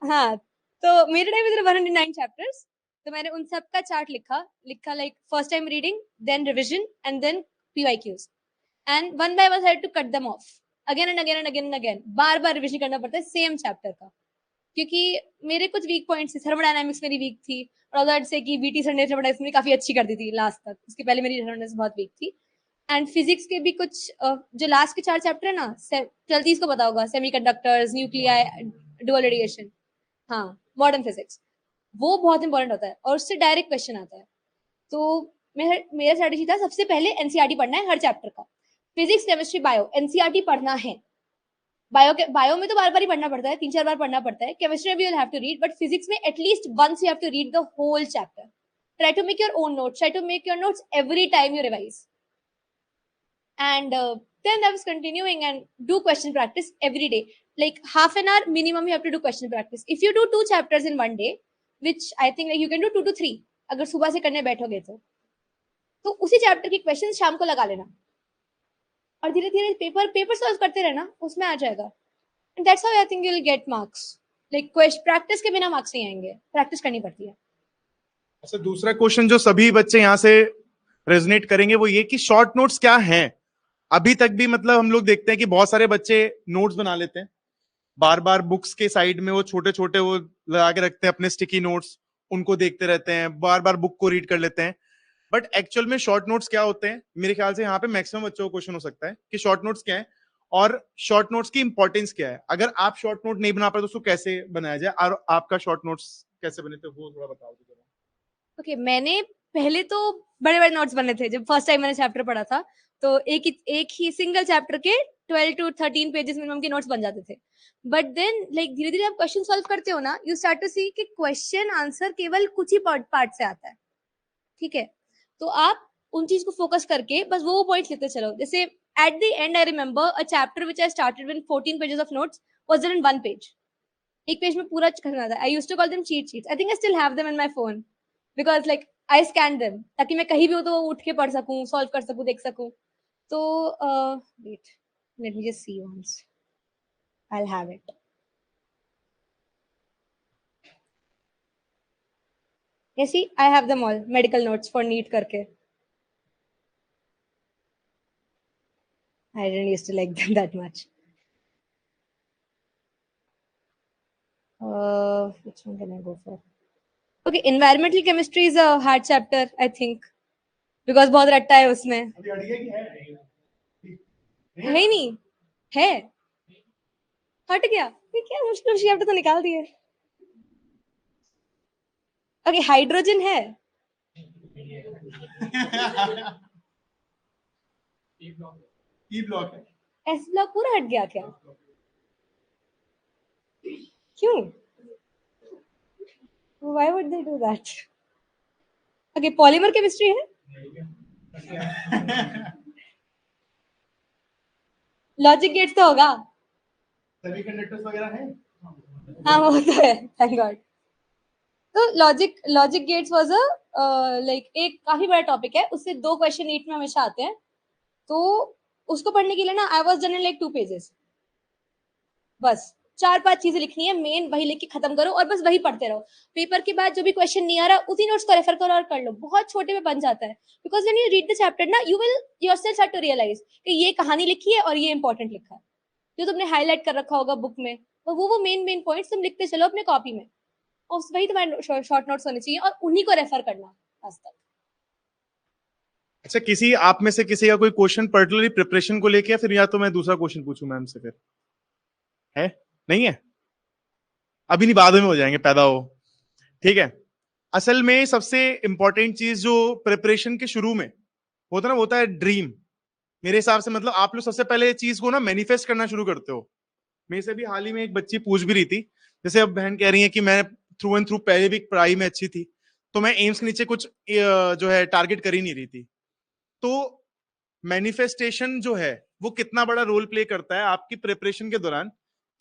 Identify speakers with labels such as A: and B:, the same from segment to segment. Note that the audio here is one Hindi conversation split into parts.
A: हाँ, तो मेरे टाइम में 109 चैप्टर्स, तो मैंने उन सब का चार्ट लिखा like first time reading, then revision and then PYQs, and one by one had to cut them off again and again and again and again, बार बार रिविजन करना पड़ता है सेम चैप्टर का, क्योंकि मेरे कुछ वीक पॉइंट्स थे। थर्मोडायनामिक्स मेरी वीक थी, और अदर से कि बीटी संडे थर्मोडायनामिक्स मेरी काफी अच्छी कर दी थी लास्ट तक, उसके पहले मेरी थर्मोडायनामिक्स बहुत वीक थी। एंड फिजिक्स के भी कुछ जो लास्ट के 4 चैप्टर है ना, जल्दी इसको पता होगा, सेमीकंडक्टर्स, न्यूक्लियाई, डुअल रेडिएशन, हाँ, मॉडर्न फिजिक्स, वो बहुत इंपॉर्टेंट होता है और उससे डायरेक्ट क्वेश्चन आता है। तो मेरा मेरा स्ट्रेटेजी था सबसे पहले एनसीईआरटी पढ़ना है हर चैप्टर का, फिजिक्स केमिस्ट्री बायो एनसीईआरटी पढ़ना है। बायो में तो बार बार ही पढ़ना पड़ता है, 3-4 बार पढ़ना पड़ता है, केमिस्ट्री में भी you'll have to read, but physics में at least once you have to read the whole chapter. Try to make your own notes, try to make your notes every time you revise, and then I was continuing and do question practice every day, like half an hour minimum you have to do question practice. If you do 2 chapters in one day, which I think like you can do 2 to 3, अगर सुबह से करने बैठोगे तो उसी चैप्टर के क्वेश्चन शाम को लगा लेना, और धीरे धीरे पेपर पेपर सॉल्व करते रहना, उसमें आ जाएगा। And that's how I think you will get marks, like practice के बिना मार्क्स नहीं आएंगे, प्रैक्टिस करनी पड़ती है।
B: अच्छा, दूसरा क्वेश्चन जो सभी बच्चे यहाँ से रेजोनेट करेंगे वो ये कि शॉर्ट नोट्स क्या हैं। अभी तक भी मतलब हम लोग देखते हैं कि बहुत सारे बच्चे नोट्स बना लेते हैं, बार बार बुक्स के साइड में वो छोटे छोटे वो लगा के रखते हैं अपने स्टिकी नोट्स, उनको देखते रहते हैं, बार बार बुक को रीड कर लेते हैं। बट एक्चुअल में शॉर्ट नोट्स क्या होते हैं? मेरे ख्याल से यहाँ पे मैक्सिमम बच्चों को क्वेश्चन हो सकता है कि शॉर्ट नोट्स क्या है और शॉर्ट नोट्स की इंपॉर्टेंस क्या है। अगर आप शॉर्ट नोट नहीं बना पाए तो उसको कैसे बनाया जाए, और आपका शॉर्ट नोट्स कैसे बने थे वो थोड़ा बताओ।
A: ओके, मैंने पहले तो बड़े बड़े नोट्स बने थे जब फर्स्ट टाइम मैंने चैप्टर पढ़ा था, तो एक ही सिंगल चैप्टर के 12 to 13 पेजेस मिनिमम के नोट्स बन जाते थे। बट देन लाइक धीरे धीरे आप क्वेश्चन सॉल्व करते हो ना, यू स्टार्ट टू सी कि क्वेश्चन आंसर केवल कुछ ही पार्ट से आता है, ठीक है। तो आप उन चीज को फोकस करके बस वो पॉइंट्स लिखते चलो। जैसे at the end I remember a chapter which I started with 14 pages of notes was then in one page, एक पेज में पूरा करना था। I used to call them cheat sheets, I think I still have them in my phone, because like I scan them ताकि मैं कहीं भी हो तो उठ के पढ़ सकूं, सॉल्व कर सकूं, देख सकूं। तो wait, let me just see once, I will have it. You see, I have them all, medical notes for NEET करके। I didn't used to like them that much. Which one can I go for? Okay, environmental chemistry is a hard chapter, I think, because बहुत रट्टा है उसमें। है नहीं, है, हट गया, ये क्या मुश्किल चैप्टर तो निकाल दिए। ओके, हाइड्रोजन है,
B: ई ब्लॉक है,
A: एस ब्लॉक पूरा हट गया क्या? क्यों? Why would they do that? Okay, polymer chemistry है, लॉजिक गेट्स तो होगा,
B: सेमीकंडक्टर्स वगैरह है।
A: हाँ वो तो है, थैंक गॉड। तो logic gates was a like एक काफी बड़ा टॉपिक है, उससे 2 क्वेश्चन नीट में हमेशा आते हैं। तो उसको पढ़ने के लिए ना I was done in like 2 pages, बस 4-5 चीजें लिखनी है मेन, वही लिख के खत्म करो और बस वही पढ़ते रहो। पेपर के बाद जो भी क्वेश्चन नहीं आ रहा उसी नोट्स को रेफर करो और कर लो, बहुत छोटे में बन जाता है। Because when you read the chapter ना, you will yourself start to realise कि ये कहानी लिखी है और ये इंपॉर्टेंट लिखा है, जो तुमने हाईलाइट कर रखा होगा बुक में, तो वो मेन पॉइंट्स तुम लिखते चलो अपने कॉपी में, और वही तुम्हारे शॉर्ट नोट्स होने चाहिए और उन्हीं को रेफर करना आज तक।
B: अच्छा, किसी आप में से किसी का कोई क्वेश्चन पर्टिकुलरली प्रिपरेशन को लेके, या फिर या तो मैं दूसरा क्वेश्चन पूछूं मैम से? फिर है, नहीं है, अभी नहीं, बाद में हो जाएंगे, पैदा हो, ठीक है। असल में सबसे इंपॉर्टेंट चीज जो प्रिपरेशन के शुरू में होता है ना, होता है ड्रीम। मेरे हिसाब से मतलब आप लोग सबसे पहले चीज को ना मैनिफेस्ट करना शुरू करते हो। मेरे से भी हाल ही में एक बच्ची पूछ भी रही थी, जैसे अब बहन कह रही है कि मैं थ्रू एंड थ्रू पहले भी पढ़ाई में अच्छी थी, तो मैं एम्स के नीचे कुछ जो है टारगेट कर ही नहीं रही थी। तो मैनिफेस्टेशन जो है वो कितना बड़ा रोल प्ले करता है आपकी प्रिपरेशन के दौरान,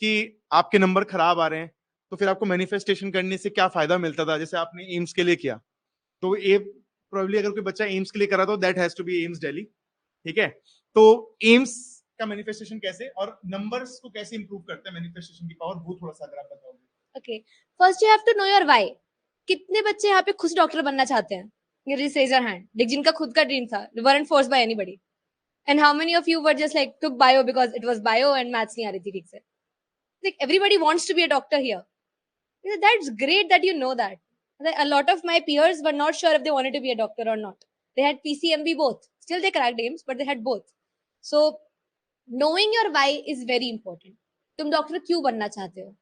B: कि आपके नंबर खराब आ रहे हैं तो फिर आपको मैनिफेस्टेशन करने से क्या फायदा मिलता था, जैसे आपने एम्स के लिए किया। तो ये प्रोबेबली अगर कोई बच्चा एम्स के लिए करा तो that has to be AIIMS Delhi, ठीक है। तो एम्स का मैनिफेस्टेशन कैसे और नंबर्स को कैसे इंप्रूव करते हैं मैनिफेस्टेशन की पावर, वो थोड़ा सा अगर आप बताओगे।
A: Okay. First you have to know your why. कितने बच्चे यहाँ पे खुद डॉक्टर बनना चाहते हैं? You just raise your hand. like जिनका खुद का ड्रीम था, weren't forced by anybody. And how many of you were just like took bio because it was bio and maths नहीं आ रही थी ठीक से? Like everybody wants to be a doctor here. That's great that you know that. Like, a lot of my peers were not sure if they wanted to be a doctor or not. They had PCMB both. Still they cracked aims, but they had both. So knowing your why is very important. तुम डॉक्टर क्यों बनना चाहते हो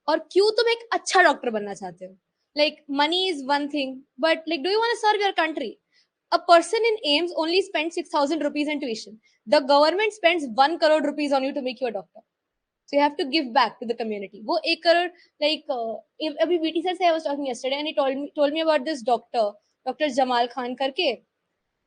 A: और क्यों तुम एक अच्छा डॉक्टर बनना चाहते हो? Like money is one thing, but like do you want to serve your country? A person in AIMS only spends 6,000 rupees in tuition. The government spends 1 crore rupees on you to make you a doctor. So you have to give back to the community. वो 1 crore like अभी BT sir से I was talking yesterday and he told me about this Dr. Jamal Khan करके.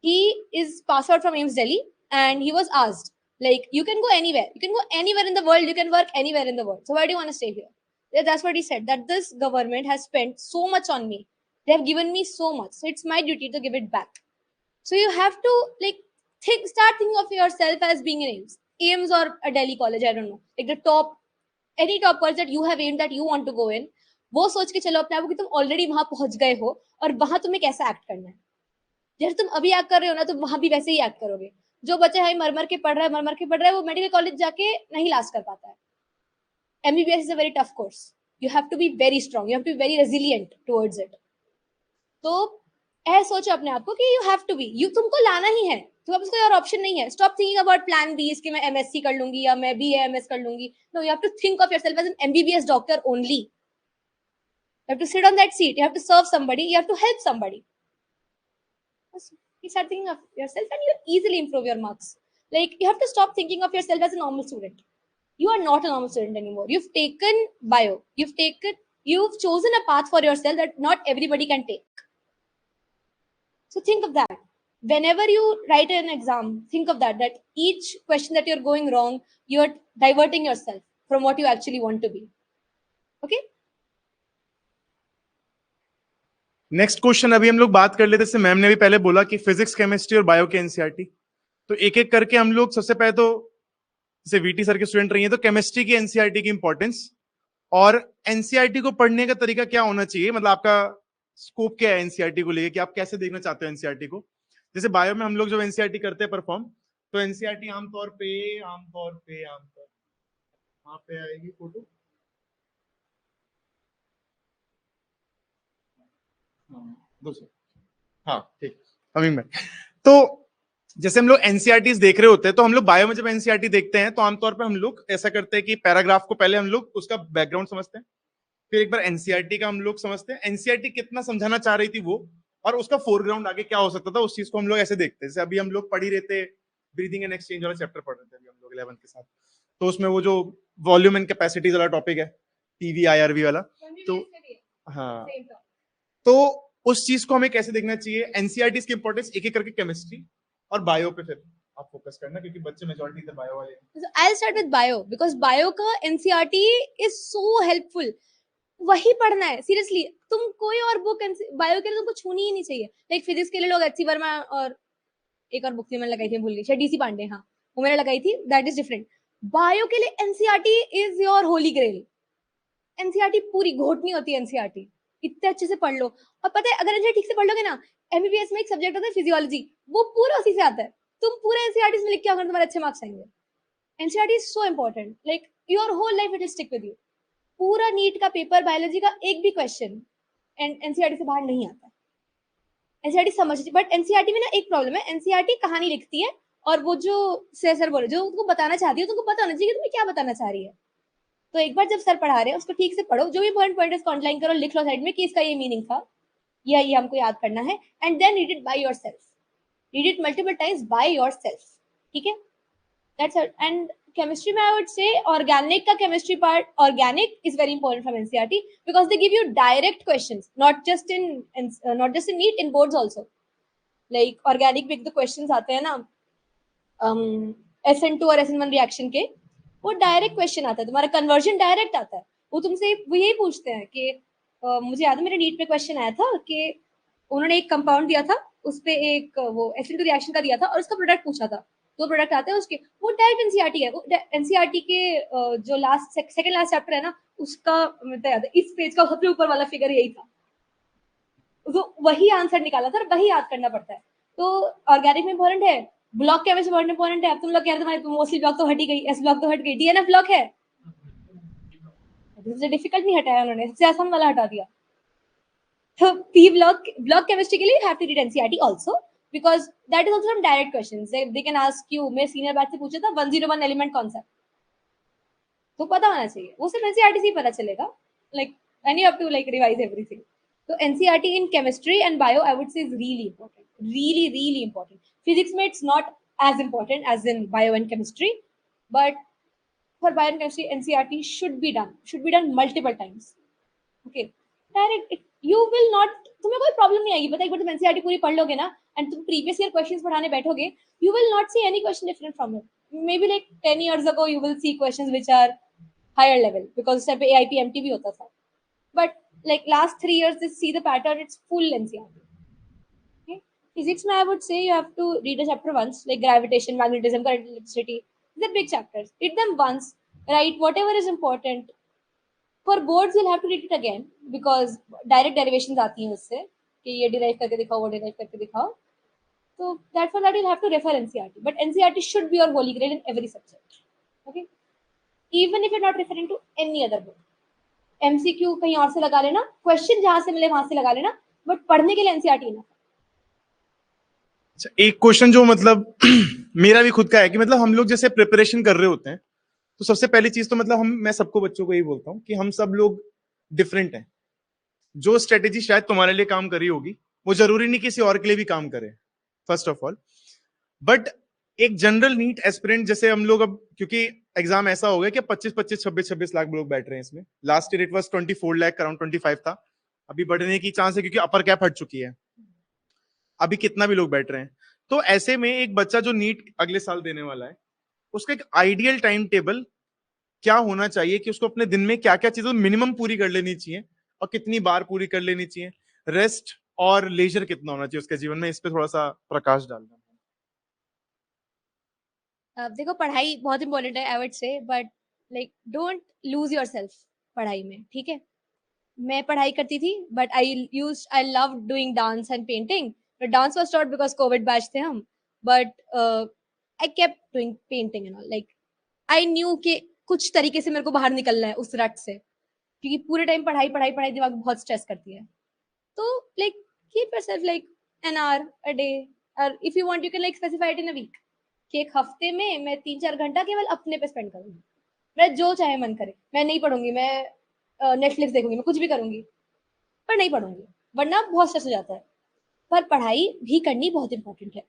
A: He is passed out from AIMS Delhi and he was asked like you can go anywhere. You can go anywhere in the world. You can work anywhere in the world. So why do you want to stay here? Yeah, that's what he said. That this government has spent so much on me. They have given me so much. So it's my duty to give it back. So you have to like start thinking of yourself as being in AIMS or a Delhi college. I don't know, like the top, any top college that you have aimed that you want to go in. वो सोच के चलो अपने आप को कि तुम ऑलरेडी वहां पहुंच गए हो और वहां तुम्हें कैसा एक्ट करना है. जैसे तुम अभी एक्ट कर रहे हो ना, तुम वहां भी वैसे ही एक्ट करोगे. जो बच्चा है मर मर के पढ़ रहा है वो मेडिकल कॉलेज जाके नहीं लास्ट कर पाता है. MBBS is a very tough course. You have to be very strong. You have to be very resilient towards it. तो ऐसा सोचो अपने आप को कि you have to be. You तुमको लाना ही है. तुम्हारे पास कोई और ऑप्शन नहीं है. Stop thinking about plan B. इसके मैं MSc कर लूंगी या मैं BA MS कर लूंगी. No, you have to think of yourself as an MBBS doctor only. You have to sit on that seat. You have to serve somebody. You have to help somebody. You start thinking of yourself and you easily improve your marks. Like you have to stop thinking of yourself as a normal student. You are not a normal student anymore. You've taken bio. You've chosen a path for yourself that not everybody can take. So think of that. Whenever you write an exam, think of that each question that you're going wrong, you're diverting yourself from what you actually want to be. Okay?
B: Next question अभी हम लोग बात कर लेते, जैसे मैम ने भी पहले बोला कि फिजिक्स केमिस्ट्री और बायो के एनसीईआरटी, तो एक एक करके हम लोग सबसे पहले तो जैसे वीटी सर के स्टूडेंट रही है तो केमिस्ट्री की एनसीईआरटी की इंपॉर्टेंस और एनसीईआरटी को पढ़ने का तरीका क्या होना चाहिए, मतलब आपका स्कोप क्या है एनसीईआरटी को लेके कि आप कैसे देखना चाहते हो एनसीईआरटी को. जैसे बायो में हम लोग जब एनसीईआरटी करते हैं परफॉर्म, तो एनसीईआरटी आमतौर पे वहां पे आएगी फोटो. हाँ ठीक, कमिंग बैक. तो जैसे हम लोग एनसीईआरटीज देख रहे होते हैं, तो हम लोग बायो में जब एनसीईआरटी देखते हैं तो आमतौर पे हम लोग ऐसा करते हैं कि पैराग्राफ को पहले हम लोग उसका बैकग्राउंड समझते हैं, फिर एक बार एनसीईआरटी का हम लोग समझते हैं, एनसीईआरटी कितना समझाना चाह रही थी वो, और उसका फोरग्राउंड आगे क्या हो सकता था उस चीज को हम लोग ऐसे देखते हैं. जैसे अभी हम लोग पढ़ ही रहे थे, ब्रीदिंग एंड एक्सचेंज वाला चैप्टर पढ़ रहे थे अभी हम लोग 11th के साथ, तो उसमें वो जो वॉल्यूम एंड कैपेसिटीज वाला टॉपिक है, PV/IRV वाला, तो हाँ, तो उस चीज को हमें कैसे देखना चाहिए, एनसीईआरटी की इंपॉर्टेंस एक एक करके केमिस्ट्री और बायो पे फिर आप फोकस करना, क्योंकि बच्चे मेजॉरिटी थे बायो वाले.
A: So I'll start with bio because bio का NCERT is so helpful. वही पढ़ना है सीरियसली. तुम कोई और बुक बायो के लिए तुमको छूनी ही नहीं चाहिए. लाइक फिजिक्स के लिए लोग HC वर्मा और एक और बुक थी मैंने लगाई थी, भूल गई, शायद DC पांडे, हाँ वो मैंने लगाई थी, दैट इज डिफरेंट. बायो के लिए NCERT is your holy grail. NCERT पूरी घोटनी होती है. NCERT इतने अच्छे से पढ़ लो, और पता है अगर NCERT ठीक से पढ़ लोगे ना, MBBS में एक सब्जेक्ट होता है फिजियोलॉजी, वो पूरा उसी से आता है. तुम पूरा NCERT में लिख के अगर तुम्हारे अच्छे मार्क्स आएंगे. NCERT is so important. Like your whole life it will stick with you. पूरा नीट का पेपर बायोलॉजी का एक भी क्वेश्चन NCERT से बाहर नहीं आता. NCERT समझती, बट NCERT में ना एक प्रॉब्लम है, NCERT कहानी लिखती है और वो जो सर बोले जो तुमको बताना चाहती है, तुमको पता होना चाहिए कि तुम्हें क्या बताना चाह रही है. तो एक बार जब सर पढ़ा रहे हैं उसको ठीक से पढ़ो, जो भी पॉइंट है उसको अंडरलाइन करो, लिख लो साइड में कि इसका ये मीनिंग था, ये हमको याद करना है, and then read it by yourself. Read it multiple times by yourself. ठीक है, दैट्स इट. एंड chemistry में I would say organic का chemistry part, organic is very important from NCERT because they give you direct questions, not just in NEET, in boards also. Like organic में the questions आते हैं ना, SN2 और SN1 रिएक्शन के, वो डायरेक्ट क्वेश्चन आता है, तुम्हारा कन्वर्जन डायरेक्ट आता है. वो तुमसे वो यही पूछते हैं कि मुझे याद है मेरे नीट पे क्वेश्चन आया था कि उन्होंने एक कंपाउंड दिया था, उस पे एक वो SN2 रिएक्शन का दिया था और उसका प्रोडक्ट पूछा था. दो प्रोडक्ट आते हैं उसके, वो डायरेक्ट एनसीईआरटी है। वो एनसीईआरटी के जो लास्ट सेकंड लास्ट चैप्टर है ना, उसका मुझे याद है इस पेज का सबसे ऊपर वाला फिगर यही था, तो वही आंसर निकाला था, वही याद करना पड़ता है। तो ऑर्गेनिक में इंपॉर्टेंट है, ब्लॉक केमिस्ट्री बहुत इंपॉर्टेंट है। अब तुम लोग कह रहे थे मोस्टली ब्लॉक तो हट ही गई, एस ब्लॉक तो हट गई, डीएनएफ ब्लॉक है, डिफिकल्ट नहीं हटाया उन्होंने, सबसे आसान वाला हटा दिया। तो पी ब्लॉक केमिस्ट्री के लिए you have to read NCERT also, because that is also some direct questions they can ask you. मैं सीनियर बैच से पूछा था 101 एलिमेंट कौन सा, तो पता होना चाहिए, वो सिर्फ एनसीईआरटी से ही पता चलेगा, like and you have to like revise everything. तो NCERT in chemistry and bio I would say is really important, really important. Physics में it's not as important as in bio and chemistry, but for bio and chemistry NCERT should be done multiple times. Okay, direct you will not, तुम्हें कोई प्रॉब्लम नहीं आएगी, पता है, एक बार तुम एनसीईआरटी पूरी पढ़ लोगे ना एंड तुम प्रीवियस ईयर क्वेश्चंस पढ़ाने बैठोगे, you will not see any question different from it. Maybe like 10 years ago you will see questions which are higher level because उस टाइम पे AIPMT भी होता था, but like last 3 years just see the pattern, it's full NCERT. Physics में I would say you have to read a chapter once, like gravitation, magnetism, current, electricity. These are big chapters. Read them once, write whatever is important. For boards you'll have to read it again because direct derivations आती हैं उससे कि ये derive करके दिखाओ, वो derive करके दिखाओ. So that for that you'll have to refer NCERT. But NCERT should be your holy grail in every subject. Okay. Even if you're not referring to any other book. MCQ कहीं और से लगा लेना, question जहाँ से मिले वहां से लगा लेना, but पढ़ने के लिए NCERT enough.
B: एक क्वेश्चन जो मतलब मेरा भी खुद का है कि मतलब हम लोग जैसे प्रिपरेशन कर रहे होते हैं, तो सबसे पहली चीज तो मतलब मैं सबको बच्चों को यही बोलता हूँ कि हम सब लोग डिफरेंट हैं। जो स्ट्रेटेजी शायद तुम्हारे लिए काम करी होगी वो जरूरी नहीं किसी और के लिए भी काम करे, फर्स्ट ऑफ ऑल। बट एक जनरल नीट एस्पिरेंट जैसे हम लोग, अब क्योंकि एग्जाम ऐसा हो गया कि 25-26 लाख लोग बैठ रहे हैं इसमें। Last year it was 24 lakh, around 25 था। अभी बढ़ने की चांस है क्योंकि अपर कैप हट चुकी है, अभी कितना भी लोग बैठ रहे हैं। तो ऐसे में एक बच्चा जो नीट अगले साल देने वाला है, उसका एक आइडियल टाइम टेबल क्या होना चाहिए कि उसको अपने दिन में क्या क्या चीजें मिनिमम पूरी कर लेनी चाहिए और कितनी बार पूरी कर लेनी चाहिए, रेस्ट और लेजर कितना होना चाहिए उसके जीवन में, इस पे थोड़ा सा प्रकाश डालना।
A: देखो पढ़ाई बहुत इंपॉर्टेंट है आई वुड से, but like don't lose yourself पढ़ाई में, ठीक है। मैं पढ़ाई करती थी but I love doing dance and painting, but dance was stopped because Covid batch थे हम, but I kept doing painting and all. Like I knew कि कुछ तरीके से मेरे को बाहर निकलना है उस रट से, क्योंकि पूरे टाइम पढ़ाई पढ़ाई पढ़ाई दिमाग बहुत स्ट्रेस करती है। तो like keep yourself like an hour a day, और if you want you can like specify it in a week कि एक हफ्ते में मैं 3-4 घंटा केवल अपने पे स्पेंड करूंगी, मैं जो चाहे मन करे, मैं नहीं पढ़ूंगी, मैं नेटफ्लिक्स देखूंगी, मैं कुछ भी करूंगी, पर नहीं पढ़ूंगी, वरना बहुत स्ट्रेस हो जाता है। पर पढ़ाई भी करनी बहुत इंपॉर्टेंट है।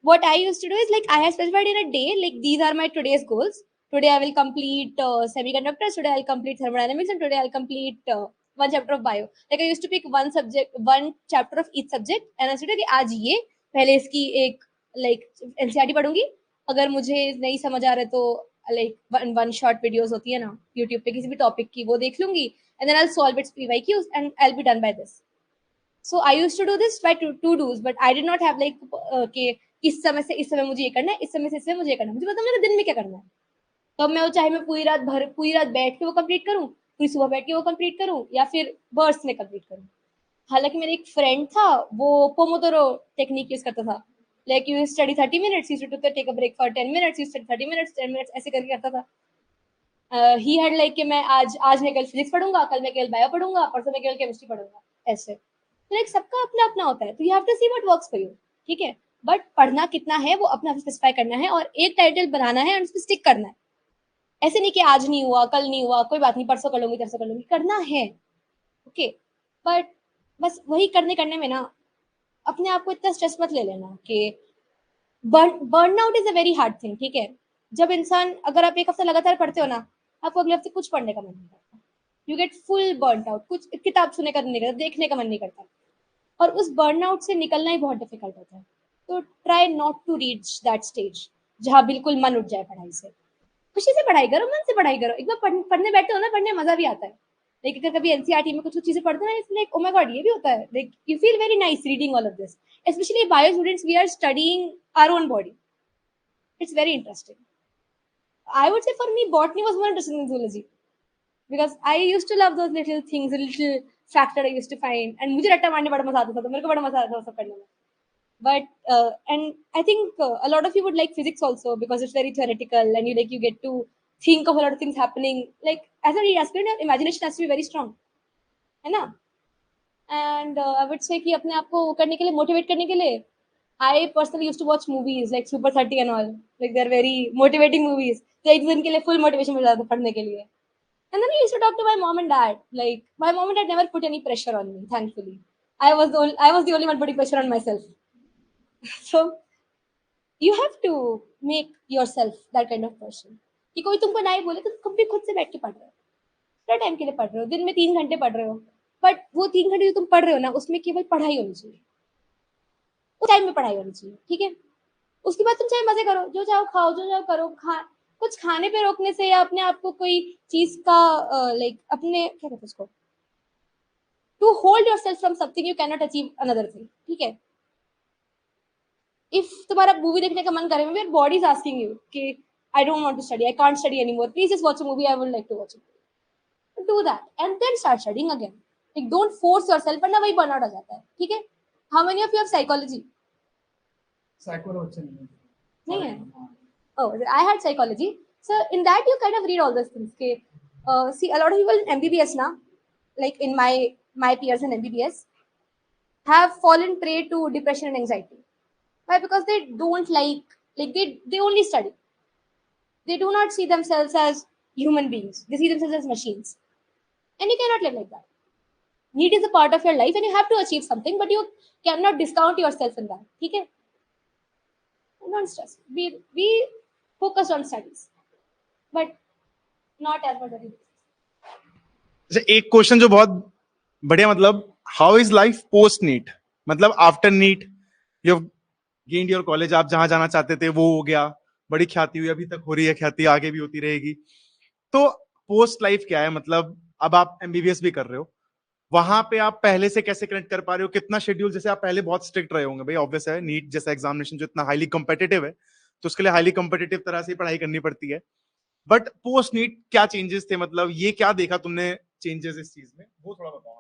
A: What I used to do is like I have specified in a day, like these are my today's goals. Today I will complete semiconductors, today I'll complete thermodynamics, and today I'll complete one chapter of bio. Like I used to pick one subject, one chapter of each subject, and I said कि आज ये पहले इसकी एक like NCERT पढ़ूंगी, अगर मुझे नहीं समझ आ रहा है तो like one short videos होती है ना YouTube पे किसी भी टॉपिक की, वो देख लूंगी, and then I'll solve its PYQs and I'll be done by this. So I used to do this by to do's, but I did not have like कि इस समय से इस समय मुझे ये करना है, इस समय से इस समय मुझे ये करना है, मुझे पता मेरे दिन में क्या करना है। तो मैं वो चाहे मैं पूरी रात बैठ के वो कंप्लीट करूं, पूरी सुबह बैठ के वो कंप्लीट करूं, या फिर बर्स्ट में कंप्लीट करूं। हालांकि मेरा एक फ्रेंड था, वो पोमोदोरो टेक्निक यूज करता था, like you study 30 minutes, you to take a break for 10 minutes, you study 30 minutes 10 minutes, ऐसे करके करता था। ही हैड लाइक कि मैं आज मैं केवल फिजिक्स पढ़ूंगा, कल मैं केवल बायो पढ़ूंगा, परसों मैं केवल केमिस्ट्री पढ़ूंगा, ऐसे। लाइक सबका अपना अपना होता है, तो you have to see what works for you, ठीक है। बट पढ़ना कितना है वो अपना स्पेसिफाई करना है, और एक टाइटल बनाना है और उस पर स्टिक करना है। ऐसे नहीं कि आज नहीं हुआ, कल नहीं हुआ, कोई बात नहीं, परसों कर लूंगी, तरसों कर लूंगी, करना है, ओके। बट बस वही करने करने में ना अपने आप को इतना स्ट्रेस मत ले लेना कि burn out is a very hard thing, ठीक है। जब इंसान, अगर आप एक हफ्ता लगातार पढ़ते हो ना, आपको अगले हफ्ते कुछ पढ़ने का मन नहीं करता, you get full burn out, कुछ किताब सुनने का नहीं करता, देखने का मन नहीं करता, और उस बर्नआउट से निकलना ही बहुत डिफिकल्ट होता है। तो try not to reach that stage जहां बिल्कुल मन उठ जाए पढ़ाई से। खुशी से पढ़ाई करो, मन से पढ़ाई करो, एक बार पढ़ने बैठे हो ना, पढ़ने में मजा भी आता है। लेकिन अगर कभी एनसीईआरटी में कुछ चीजें पढ़ते हैं ना, लाइक ओ माय गॉड ये भी होता है, like you feel very nice reading all of this, especially bio students, we are studying our own body, It's very interesting. I would say for me, botany was more interesting than zoology because I used to love those little things, the little factor I used to find, and मुझे रट्टा मारने बड़ा मजा आता था, तो मेरे को बड़ा मजा आता था वो सब करने में. But and I think a lot of you would like physics also because it's very theoretical and you get to think of a lot of things happening. Like as a aspirant, your imagination has to be very strong, है ना? And I would say कि अपने आप को वो करने के लिए, motivate करने के लिए, I personally used to watch movies like Super 30 and all. Like they're very motivating movies. तो एक दिन के लिए full motivation मिल जाता था पढ़ने के लिए. And then I used to talk to my mom and dad. Like my mom and dad never put any pressure on me, thankfully. I was the only one putting pressure on myself. So you have to make yourself that kind of person. कि कोई तुमको नहीं बोले तो तुम भी खुद से बैठ के पढ़ रहे हो, थोड़ा टाइम के लिए पढ़ रहे हो, दिन में 3 घंटे पढ़ रहे हो, बट वो 3 घंटे जो तुम पढ़ रहे हो ना, उसमें केवल पढ़ाई होनी चाहिए, उस टाइम में पढ़ाई होनी चाहिए, ठीक है? उसके बाद तुम चाहे मजे करो, जो चाहो खाओ, जो चाहो करो, कुछ खाने पे रोकने से या अपने आप को कोई चीज का लाइक अपने क्या कहते हैं उसको, to hold yourself from something you can not achieve another thing, ठीक है? इफ तुम्हारा मूवी देखने का मन करे, your body is asking you कि I don't want to study, I can't study anymore, please just watch a movie, I would like to watch it, do that and then start studying again. Like don't force yourself, वरना वही बर्नआउट आ जाता है, ठीक है? How many of you have psychology? नहीं है? Oh, I had psychology. So in that you kind of read all those things. Okay, see a lot of people in MBBS now, like in my peers in MBBS, have fallen prey to depression and anxiety. Why? Because they don't like they only study. They do not see themselves as human beings. They see themselves as machines, and you cannot live like that. Need is a part of your life, and you have to achieve something, but you cannot discount yourself in that. Okay? Don't stress. Be focused on studies, but not as much as it is.
B: एक क्वेश्चन जो बहुत बढ़िया, मतलब how is life post NEET, मतलब after NEET you gained your college, आप जहां जाना चाहते थे वो हो गया, बड़ी ख्याति हुई, अभी तक हो रही है ख्याति, आगे भी होती रहेगी. तो पोस्ट लाइफ क्या है, मतलब अब आप एमबीबीएस भी कर रहे हो, वहां पे आप पहले से कैसे कनेक्ट कर पा रहे हो, कितना शेड्यूल, जैसे आप पहले बहुत स्ट्रिक्ट रहे होंगे भाई, ऑब्वियस है, नीट जैसा एग्जामिनेशन जो इतना हाईली कॉम्पिटिटिव है, तो उसके लिए हाईली कॉम्पिटिटिव तरह से पढ़ाई करनी पड़ती है. बट पोस्ट नीट क्या चेंजेस थे, मतलब ये क्या देखा तुमने चेंजेस इस चीज में, वो थोड़ा बताओ.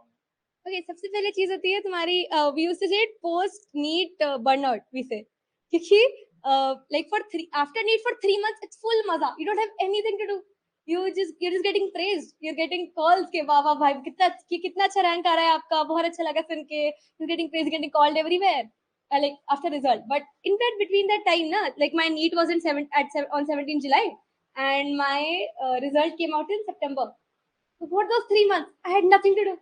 A: Okay, सबसे पहले चीज होती है तुम्हारी we used to say post NEET burnout, we say, क्योंकि like for after NEET for 3 months it's full मजा, you don't have anything to do, you're just getting praised, you're getting calls के वाह वाह भाई कितना अच्छा रैंक आ रहा है आपका, बहुत अच्छा लगा सुन के, you're getting praised, you're getting called everywhere, like after result. But in that between that time na, like my NEET was on 17 July and my result came out in September. So for those 3 months I had nothing to do.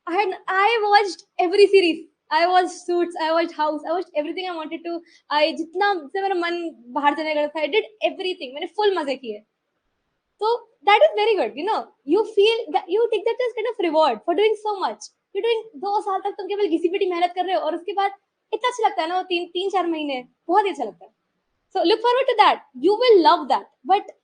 A: I watched every series. I watched Suits. I watched House. I watched everything I wanted to. I जितना से मेरा मन बाहर जाने का था, I did everything. मैंने full मजे किए. So that is very good. You know, you feel that you take that as kind of reward for doing so much. You're doing 2 साल तक तुम केवल घिसी पिटी मेहनत कर रहे हो और उसके बाद इतना अच्छा लगता है ना, वो 3-4 महीने बहुत ही अच्छा लगता है. So look forward to that. You will love that. But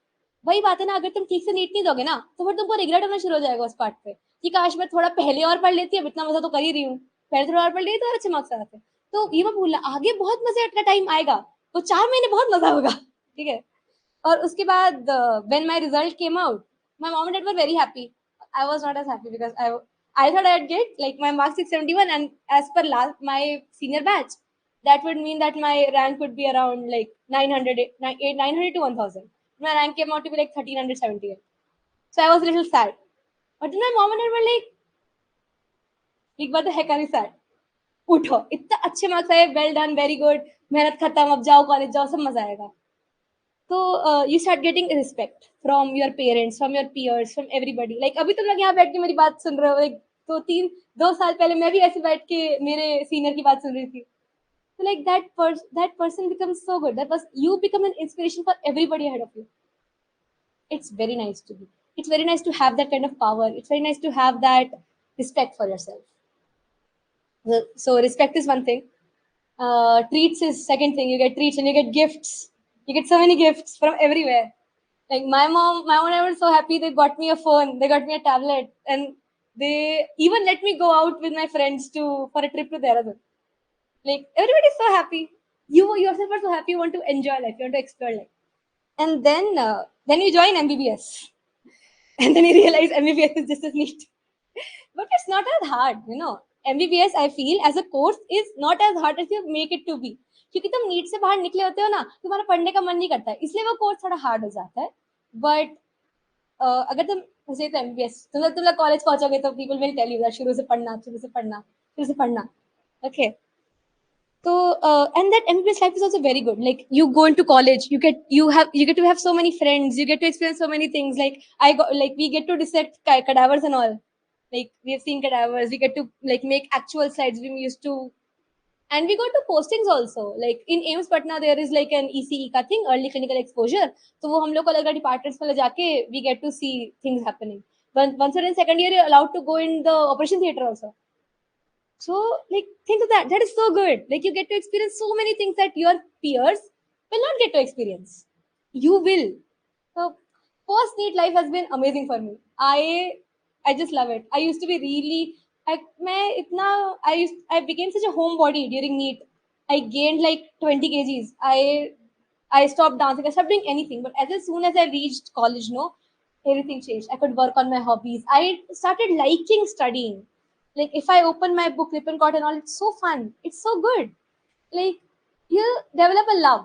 A: वही बात है ना, अगर तुम ठीक से नीट नहीं दोगे ना, तो फिर तुमको रिग्रेट होना शुरू हो जाएगा उस पार्ट पे कि काश मैं थोड़ा पहले और पढ़ लेती, अब इतना मजा तो कर ही रही हूँ, पहले थोड़ा और पढ़ लेती तो अच्छे मार्क्स आते. तो ये मत भूलना, आगे बहुत मजे का टाइम आएगा, वो 4 महीने बहुत मजा होगा, ठीक है? और उसके बाद when my result came out, my mom and dad were very happy. I was not as happy because I thought I'd get like my marks 671, and as per my senior batch, that would mean that my rank would be around like 900 to 1000. My rank came out to be like 1378. So I was a little sad. But then my mom and dad were like, what the heck are you sad? उठो, इतना अच्छे मार्क्स आए, वेल डन, वेरी गुड, मेहनत खत्म, अब जाओ कॉलेज जाओ, सब मजा आएगा. तो you start getting respect from your parents, from your piers, from everybody. Like अभी तुम लोग यहाँ बैठ के मेरी बात सुन रहे हो, like 2 साल पहले मैं भी ऐसे बैठ के मेरे सीनियर की बात सुन रही थी. So like that person becomes so good. You become an inspiration for everybody ahead of you. It's very nice to be. It's very nice to have that kind of power. It's very nice to have that respect for yourself. So respect is one thing. Treats is second thing. You get treats and you get gifts. You get so many gifts from everywhere. Like my mom and I were so happy. They got me a phone. They got me a tablet, and they even let me go out with my friends for a trip to Dehradun. Like everybody's so happy. You yourself are so happy, you want to enjoy life, you want to explore life. And then you join MBBS. And then you realize MBBS is just as neat. But it's not as hard, you know. MBBS, I feel, as a course is not as hard as you make it to be. क्योंकि तुम नीट से बाहर निकले होते हो ना, तुम्हारा पढ़ने का मन नहीं करता है, इसलिए वो कोर्स थोड़ा हार्ड हो जाता है. बट अगर तुम जैसे तो MBBS तुम लोग कॉलेज पहुंचोगे तो people will tell you that शुरू से पढ़ना, शुरू से पढ़ना, शुरू से पढ़ना. Okay. So and that MBBS life is also very good. Like you go into college, you get to have so many friends, you get to experience so many things. Like we get to dissect cadavers and all. Like we have seen cadavers, we get to like make actual slides. We used to, and we got to postings also. Like in AIIMS Patna, there is like an ECE ka thing, early clinical exposure. So वो हम लोग को अलग departments में ले जाके we get to see things happening. Once you're in second year, you're allowed to go in the operation theater also. So, like, think of that. That is so good. Like, you get to experience so many things that your peers will not get to experience. You will. So, post NEET life has been amazing for me. I just love it. I used to be really. I became such a homebody during NEET. I gained like 20 kgs. I stopped dancing. I stopped doing anything. But as soon as I reached college, no, everything changed. I could work on my hobbies. I started liking studying. Like if I open my book, Lippincott and all, it's so fun. It's so good. Like you develop a love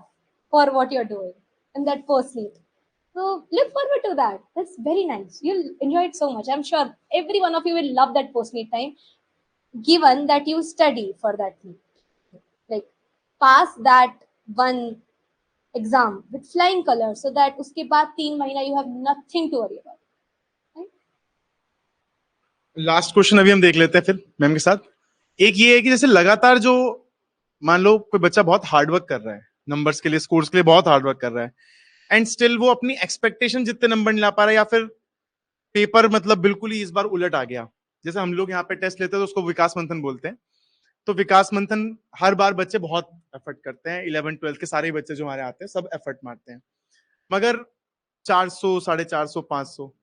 A: for what you're doing in that first NEET. So look forward to that. That's very nice. You'll enjoy it so much. I'm sure every one of you will love that post NEET time, given that you study for that NEET. Like pass that one exam with flying colors, so that उसके बाद 3 महीना you have nothing to worry about.
B: Last question अभी हम देख लेते हैं फिर मैम के साथ. एक ये है कि जैसे लगातार जो मान लो कोई बच्चा बहुत हार्ड वर्क कर रहा है नंबर्स के लिए, स्कोर्स के लिए बहुत हार्ड वर्क कर रहा है, एंड स्टिल वो अपनी एक्सपेक्टेशन जितने नंबर नहीं ला पा रहा है, या फिर पेपर मतलब बिल्कुल ही इस बार उलट आ गया. जैसे हम लोग यहाँ पे टेस्ट लेते हैं तो उसको विकास मंथन बोलते हैं. तो विकास मंथन हर बार बच्चे बहुत एफर्ट करते हैं, 11th-12th के सारे बच्चे जो हमारे आते हैं सब एफर्ट मारते हैं, मगर 400, 450, 500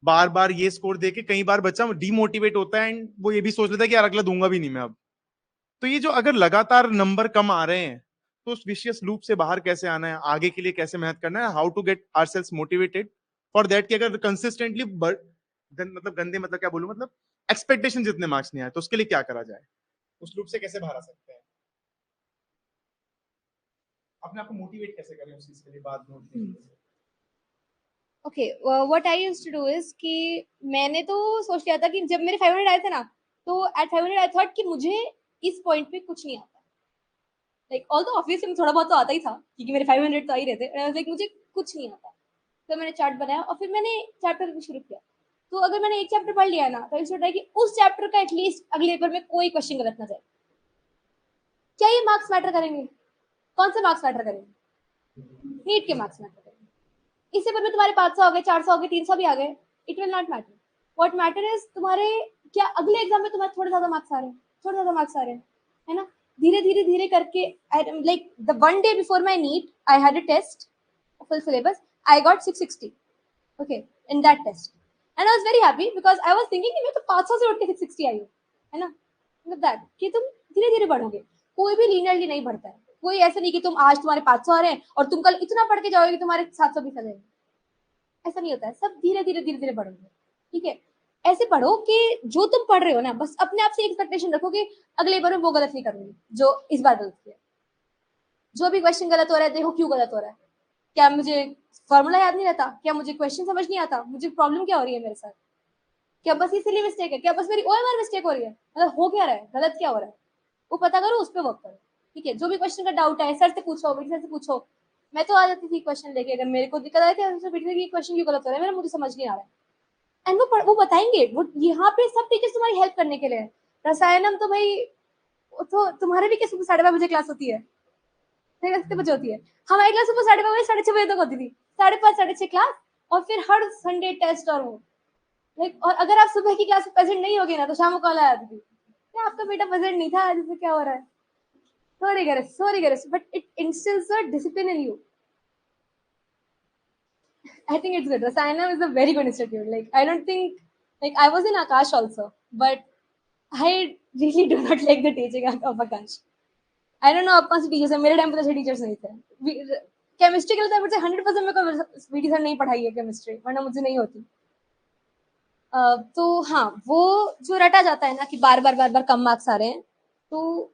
B: बार बार ये स्कोर देके कई बार बच्चा डीमोटिवेट होता है, एंड वो ये भी सोच लेता है कि यार अगला दूंगा भी नहीं मैं अब. तो ये जो अगर लगातार नंबर कम आ रहे हैं तो उस विशियस लूप से बाहर कैसे आना है, आगे के लिए कैसे मेहनत करना है, how to get ourselves motivated for that, कि अगर कंसिस्टेंटली मतलब गंदे मतलब क्या बोलूं, मतलब एक्सपेक्टेशन जितने मार्क्स नहीं आए तो उसके लिए क्या करा जाए, उस लूप से कैसे बाहर आ सकते हैं, अपने आप को मोटिवेट कैसे करें उस चीज के लिए बाद में.
A: Okay, what I used to do is कि मैंने तो सोच लिया था कि जब मेरे 500 आए थे ना, तो एट 500 आई थॉट कि मुझे इस पॉइंट पे कुछ नहीं आता. लाइक ऑल तो ऑब्वियसली थोड़ा बहुत तो आता ही था क्योंकि मेरे 500 तो आ ही रहते. आई वाज लाइक मुझे कुछ नहीं आता. तो मैंने चार्ट बनाया और फिर मैंने चैप्टर शुरू किया. तो अगर मैंने एक चैप्टर पढ़ लिया ना, तो आई सोचा कि उस चैप्टर का एटलीस्ट अगले पेपर में कोई क्वेश्चन गलत ना जाए. क्या ये मार्क्स मैटर करेंगे? कौन से मार्क्स मैटर करेंगे? नीट के मार्क्स मैटर करेंगे. इस पेपर में तुम्हारे 500 आ गए, 400 आ गए, 300 भी आ गए, it will not matter. What matter is तुम्हारे क्या अगले एग्जाम में तुम्हारे थोड़े ज्यादा मार्क्स आ रहे हैं, थोड़े ज्यादा मार्क्स आ रहे हैं, है ना. धीरे धीरे धीरे करके, like the one day before my NEET I had a test full syllabus. I got 660 okay in that test, and I was very happy because I was thinking कि मैं तो 500 से उठ के 660 आई हूँ, है ना. मतलब दैट कि तुम धीरे धीरे बढ़ोगे. कोई भी लीनियरली नहीं बढ़ता है. कोई ऐसा नहीं कि तुम आज तुम्हारे 500 आ रहे हैं और तुम कल इतना पढ़ के जाओगे कि तुम्हारे 720 आ जाएंगे. ऐसा नहीं होता है. सब धीरे धीरे धीरे धीरे बढ़ोगे. ठीक है. ऐसे पढ़ो कि जो तुम पढ़ रहे हो ना, बस अपने आप से एक्सपेक्टेशन रखो कि अगले बार में वो गलत नहीं करूंगी जो इस बार गलत किया. जो भी क्वेश्चन गलत हो रहा है देखो क्यों गलत हो रहा है. क्या मुझे फॉर्मूला याद नहीं रहता? क्या मुझे क्वेश्चन समझ नहीं आता? मुझे प्रॉब्लम क्या हो रही है मेरे साथ? क्या बस इसीलिए मिस्टेक है? क्या बस मेरी ओएमआर मिस्टेक हो रही है? मतलब हो क्या रहा है, गलत क्या हो रहा है, वो पता करो, उस पर वर्क करो. ठीक है. जो भी क्वेश्चन का डाउट है सर से पूछो, बेटी सर से पूछो. मैं तो आ जाती थी क्वेश्चन लेके, अगर मेरे को दिक्कत आई थी बेटी क्वेश्चन क्यों गलत हो रहा है, मेरा मुझे समझ नहीं आ रहा है, एंड वो बताएंगे. वो यहाँ पे सब टीचर्स तुम्हारी हेल्प करने के लिए है. रसायनम तो भाई, तो तुम्हारे भी क्या सुबह 5:30 बजे क्लास होती है, कितने बजे होती है? हमारी क्लास सुबह 5:30 6:30 बजे तक होती थी. 5:30 6:30 क्लास, और फिर हर संडे टेस्ट. और वो लाइक, और अगर आप सुबह की क्लास में प्रेजेंट नहीं होगे ना तो शाम को कॉल आ जाती थी, आपका बेटा प्रेजेंट नहीं था, जिससे क्या हो रहा है. So rigorous, but it instills a discipline in you. I think it's good. Rasayanam is a very good institute. Like, I don't think, like, I was in Akash also, but I really do not like the teaching of Akash. I don't know आप कौन से टीचर्स हैं, मेरे टाइम पे तो अच्छे टीचर्स नहीं थे। केमिस्ट्री के लिए तो 100% मेरे को वीटी सर नहीं पढ़ाई है केमिस्ट्री, वरना मुझे नहीं होती। तो हाँ, वो जो रटा जाता है ना कि बार बार कम मार्क्स आ रहे हैं, तो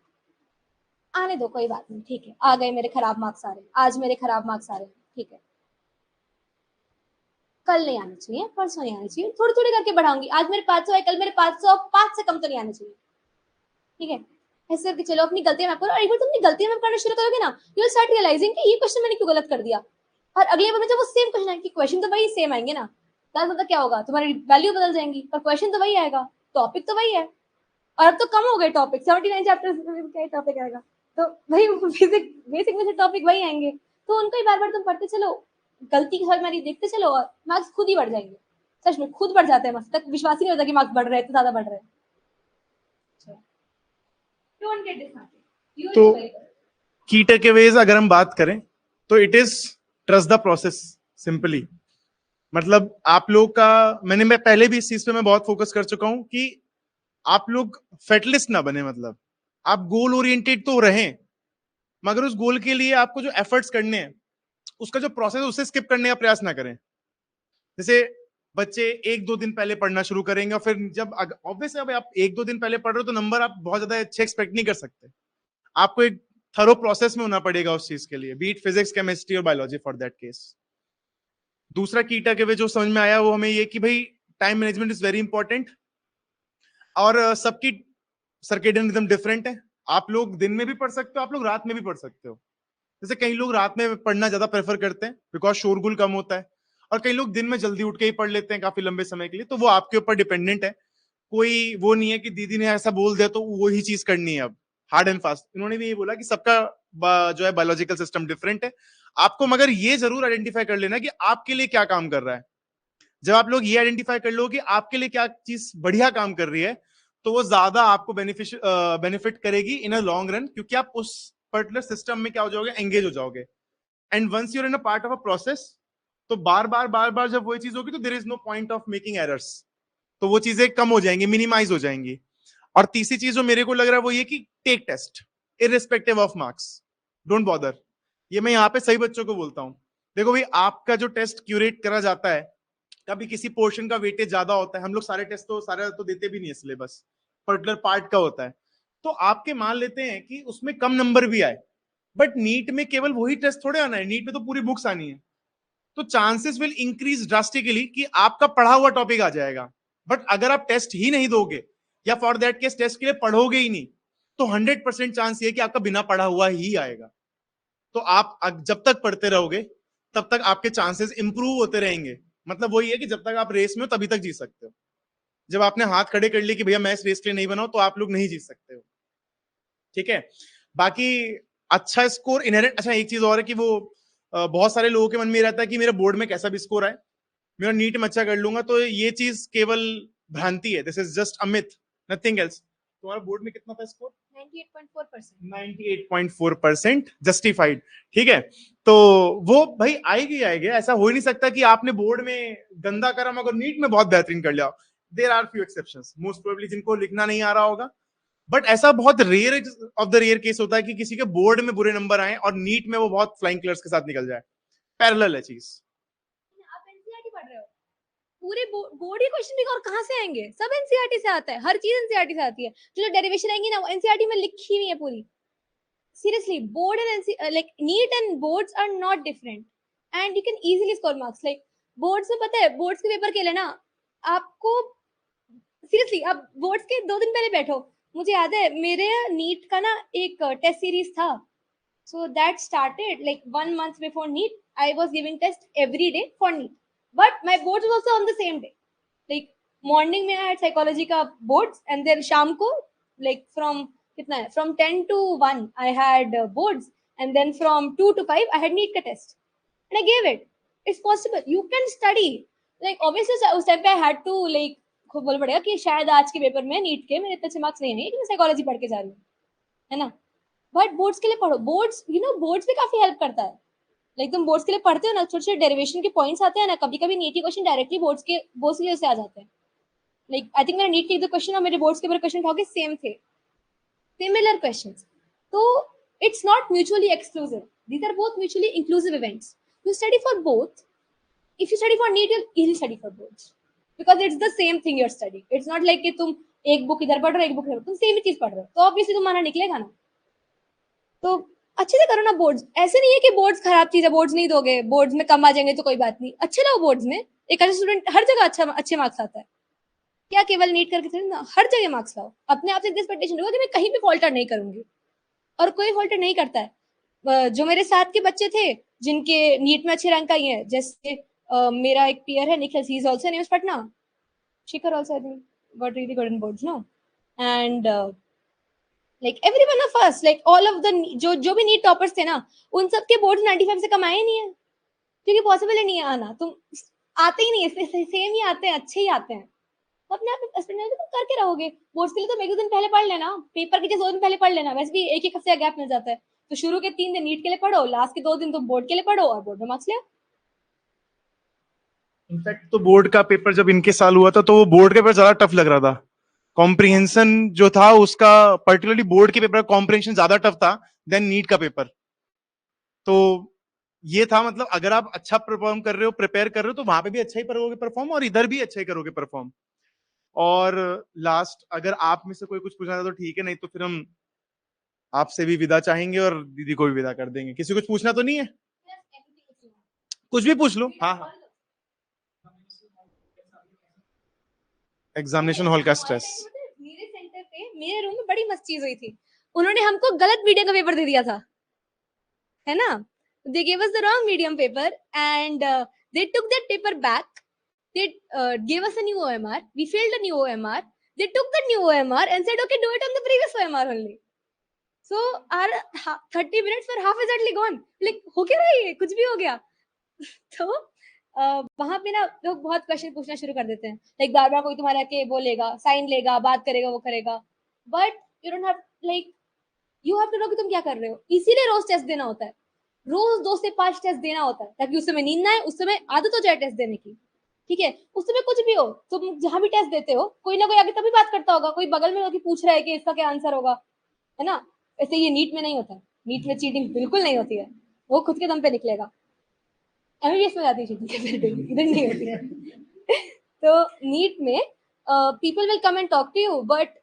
A: आने दो, कोई बात नहीं, ठीक है, आ गए मेरे खराब मार्क्स आ रहे हैं, आज मेरे खराब मार्क्स आ रहे हैं, ठीक है, कल नहीं आने चाहिए, परसों नहीं आने चाहिए, थोड़ी थोड़ी करके बढ़ाऊंगी। आज मेरे 500 है, कल मेरे 505 से कम तो नहीं आने चाहिए, ठीक है। ऐसे करके चलो, अपनी गलतियां मैप करो, और एक बार तुम अपनी गलतियां मैप करना शुरू करोगे ना, यू विल स्टार्ट रियलाइजिंग कि ये क्वेश्चन मैंने क्यों गलत कर दिया। और अगले बार में जब वो सेम क्वेश्चन आएंगे, क्वेश्चन तो वही सेम आएंगे ना, मतलब क्या होगा, तुम्हारी वैल्यू बदल जाएंगी, पर क्वेश्चन तो वही आएगा, टॉपिक तो वही है। और अब तो कम हो गए टॉपिक, 79 चैप्टर्स में क्या टॉपिक आएगा, तो वही बेसिक में से टॉपिक वही आएंगे, तो उनको ही बार बार तुम पढ़ते चलो, गलती समझ में देखते चलो, और मार्क्स खुद ही बढ़ जाएंगे। सच में खुद बढ़ जाते हैं, मार्क्स तक विश्वास ही नहीं होता कि मार्क्स बढ़ रहे हैं, इतने ज्यादा बढ़ रहे हैं। Don't get disheartened. You will
B: तो
A: do very well.
B: की टेकअवेज अगर हम बात करें तो it is trust the process simply. मतलब आप लोग का, मैं पहले भी इस चीज पे मैं बहुत फोकस कर चुका हूं कि आप लोग फेटलिस्ट ना बने। मतलब आप गोल ओरिएंटेड तो रहें, मगर उस गोल के लिए आपको जो एफर्ट्स करने हैं, उसका जो प्रोसेस है उसे स्किप करने का प्रयास ना करें। जैसे बच्चे एक दो दिन पहले पढ़ना शुरू करेंगे, और फिर जब ऑब्वियस है, आप एक दो दिन पहले पढ़ रहे हो तो नंबर आप बहुत ज्यादा अच्छे एक्सपेक्ट नहीं कर सकते। आपको एक थरो प्रोसेस में होना पड़ेगा उस चीज के लिए, बीट फिजिक्स, केमिस्ट्री और बायोलॉजी फॉर दैट केस। दूसरा की टेकअवे जो समझ में आया वो हमें ये कि भाई time management is very important, और सबकी सर्केडियन रिदम डिफरेंट है। आप लोग दिन में भी पढ़ सकते हो, आप लोग रात में भी पढ़ सकते हो। जैसे कई लोग रात में पढ़ना ज्यादा प्रेफर करते हैं बिकॉज शोरगुल कम होता है, और कई लोग दिन में जल्दी उठ के ही पढ़ लेते हैं काफी लंबे समय के लिए। तो वो आपके ऊपर डिपेंडेंट है, कोई वो नहीं है कि दीदी ने ऐसा बोल दिया तो वो ही चीज करनी है। अब हार्ड एंड फास्ट इन्होंने भी ये बोला कि सबका जो है बायोलॉजिकल सिस्टम डिफरेंट है। आपको मगर ये जरूर आइडेंटिफाई कर लेना कि आपके लिए क्या काम कर रहा है। जब आप लोग ये आइडेंटिफाई कर लो कि आपके लिए क्या चीज बढ़िया काम कर रही है, तो वो ज्यादा आपको बेनिफिट करेगी इन अ लॉन्ग रन, क्योंकि आप उस पर्टिकुलर सिस्टम में क्या हो जाओगे, एंगेज हो जाओगे। And once you're in a part of a process, तो बार बार जब वही चीज होगी तो there is no point of making errors, तो वो चीजें कम हो जाएंगी, मिनिमाइज हो जाएंगी। और तीसरी चीज जो मेरे को लग रहा है वो ये कि take test irrespective of marks, don't bother. ये मैं यहाँ पे सही बच्चों को बोलता हूँ। देखो भाई, आपका जो टेस्ट क्यूरेट करा जाता है, कभी किसी पोर्शन का वेटेज ज्यादा होता है, हम लोग सारे टेस्ट तो सारे तो देते भी नहीं है, सिलेबस पर्टिकुलर पार्ट का होता है, तो आपके मान लेते हैं कि उसमें कम नंबर भी आए, बट नीट में केवल वही टेस्ट थोड़े आना है, नीट में तो पूरी बुक्स आनी है। तो चांसेस विल इंक्रीज ड्रास्टिकली कि आपका पढ़ा हुआ टॉपिक आ जाएगा। बट अगर आप टेस्ट ही नहीं दोगे, या फॉर दैट केस टेस्ट के लिए पढ़ोगे ही नहीं, तो 100% चांस ये कि आपका बिना पढ़ा हुआ ही आएगा। तो आप जब तक पढ़ते रहोगे तब तक आपके चांसेस इंप्रूव होते रहेंगे। मतलब वही है कि जब तक आप रेस में हो तभी तक जीत सकते हो। जब आपने हाथ खड़े कर लिए कि भैया मैं इस रेस के लिए नहीं बनाऊं, तो आप लोग नहीं जीत सकते हो। ठीक है। बाकी अच्छा स्कोर इनहेरेंट, अच्छा एक चीज और है कि वो बहुत सारे लोगों के मन में रहता है कि मेरे बोर्ड में कैसा भी स्कोर आए, मेरा नीट में अच्छा कर लूंगा। तो ये चीज केवल भ्रांति है, this is just a myth, nothing else. तुम्हारा बोर्ड में कितना था स्कोर?
A: 98.4%।
B: 98.4% जस्टिफाइड। ठीक है, तो वो भाई आएगी आएगी, ऐसा हो ही नहीं सकता कि आपने बोर्ड में गंदा करा मगर नीट में बहुत बेहतरीन कर लिया। There are few exceptions, most probably जिनको लिखना नहीं आ रहा होगा, बट ऐसा बहुत rare of the rare case होता है कि किसी के बोर्ड में बुरे नंबर आए और नीट में वो बहुत फ्लाइंग कलर्स के साथ निकल जाए। पैरेलल है चीज।
A: आप एनसीईआरटी पढ़ रहे हो, पूरे बोर्ड के क्वेश्चन भी और कहाँ से आएंगे, सब एनसीईआरटी से आता है, हर चीज एनसीईआरटी से आती है, जो डेरिवेशन आएंगी ना वो एनसीईआरटी में लिखी हुई है पूरी। Seriously, board and like NEET and boards are not different, and you can easily score marks. Like boards में पता है, boards के पेपर के लिए ना आपको सीरियसली आप बोर्ड्स के 2 दिन पहले बैठो। मुझे याद है मेरे नीट का ना एक टेस्ट सीरीज था, so that started like 1 month before NEET. I was giving test every day for NEET, but my boards was also on the same day. Like morning में I had psychology का boards, and then शाम को like from कितना है, from 10 to 1 I had boards, and then from 2 to 5 I had NEET का test, and I gave it. It's possible, you can study. Like obviously उस टाइम पे I had to like खुद बोलना पड़ेगा कि शायद आज के पेपर में नीट के मेरे इतने अच्छे मार्क्स नहीं आएंगे कि मैं साइकोलॉजी पढ़ के जा रही हूँ, है ना। बट बोर्ड्स के लिए पढ़ो, बोर्ड्स यू नो बोर्ड्स भी काफी हेल्प करता है। लाइक तुम बोर्ड्स के लिए पढ़ते हो ना, छोटे छोटे डेरिवेशन के पॉइंट्स आते हैं ना, कभी कभी नीट के क्वेश्चन डायरेक्टली बोर्ड्स के से आ जाते हैं। लाइक आई थिंक मेरा नीट के क्वेश्चन और मेरे बोर्ड्स के क्वेश्चन उठाओगे सेम थे, सिमिलर क्वेश्चन। तो It's not mutually exclusive. These are both mutually inclusive events. You study for both. If you study for NEET, you'll easily study for both because it's the same thing you're studying. It's not like कि तुम एक बुक इधर पढ़ रहे हो एक बुक इधर, तुम सेम ही चीज पढ़ रहे हो, तो ऑब्वियसली तुम्हारा निकलेगा ना. तो अच्छे से करो ना बोर्ड्स. ऐसे नहीं है कि बोर्ड्स खराब चीज है, बोर्ड्स नहीं दोगे, बोर्ड्स में कम आ जाएंगे तो कोई बात नहीं, अच्छे लो बोर्ड्स में. एक अच्छा स्टूडेंट हर जगह अच्छे मार्क्स आता है. क्या केवल नीट करके थोड़ी ना, हर जगह मार्क्स लाओ. अपने आप से एक्सपेक्टेशन होगा कि मैं कहीं भी फॉल्टर नहीं करूंगी, और कोई फॉल्टर नहीं करता है. जो मेरे साथ के बच्चे थे जिनके नीट में अच्छे रैंक आई है, जैसे मेरा एक पीयर है Nikhil, he is also in Patna. Shikhar also I think got really good in boards no. And like everyone of us, like all of the जो भी नीट टॉपर्स थे ना, उन सब के बोर्ड्स 95 से कम आए नहीं है, क्योंकि पॉसिबल ही नहीं है आना. तुम आते ही नहीं है, सेम ही आते हैं, अच्छे ही आते हैं. तो अपने आप एक्सपेरिमेंट तुम करके रहोगे. बोर्ड्स के लिए तो एक दो दिन पहले पढ़ लेना, पेपर के 2 दिन पहले पढ़ लेना, वैसे भी एक हफ्ते का गैप मिल जाता है. तो शुरू के 3 दिन नीट के लिए पढ़ो, लास्ट के 2 दिन तुम बोर्ड के लिए पढ़ो, और बोर्ड में मार्क्स ले.
B: इनफैक्ट तो बोर्ड का पेपर जब इनके साल हुआ था तो वो बोर्ड का पेपर ज्यादा टफ लग रहा था. कॉम्प्रिहेंशन जो था उसका, पर्टिकुलरली बोर्ड के पेपर का कॉम्प्रिहेंशन ज्यादा टफ था देन नीट का पेपर. तो ये था, मतलब अगर आप अच्छा परफॉर्म कर रहे हो, प्रिपेयर कर रहे हो, तो वहां पे भी अच्छा ही करोगे परफॉर्म, और इधर भी अच्छा ही करोगे परफॉर्म. और लास्ट, अगर आप में से कोई कुछ पूछना था तो ठीक है, नहीं तो फिर हम आपसे भी विदा चाहेंगे और दीदी को भी विदा कर देंगे. किसी कुछ पूछना तो नहीं है? कुछ भी पूछ लो. हाँ हाँ. एग्जामिनेशन हॉल का स्ट्रेस.
A: मेरे सेंटर पे मेरे रूम में बड़ी मस्त चीज हुई थी. उन्होंने हमको गलत मीडियम का पेपर दे दिया था, है ना. They gave us the wrong medium paper and they took that paper back. They gave us a new OMR. We filled a new OMR. They took the new OMR and said, okay, do it on the previous OMR only. So our 30 minutes were half exactly gone. Like, हो क्या रहा है ये, कुछ भी हो गया. तो वहां पे ना लोग बहुत क्वेश्चन पूछना शुरू कर देते हैं. लाइक बार बार कोई तुम्हारा के बोलेगा, साइन लेगा, बात करेगा, वो करेगा. But you don't have, like you have to know कि तुम क्या कर रहे हो. इसीलिए रोज टेस्ट देना होता है. रोज 2 से 5 टेस्ट देना होता है, ताकि उस समय नींद ना आए, उस समय आदत हो जाए टेस्ट देने की. ठीक है, उस समय कुछ भी हो, तुम जहां भी टेस्ट देते हो, कोई ना कोई आगे तभी बात करता होगा, कोई बगल में होकर पूछ रहा है कि इसका क्या आंसर होगा, है ना. ऐसे ये नीट में नहीं होता है. नीट में चीटिंग बिल्कुल नहीं होती है, वो खुद के दम पे निकलेगा. एमबीबीएस में जाती है चीटिंग, इधर नहीं होती है. तो नीट में people will come and talk to you, but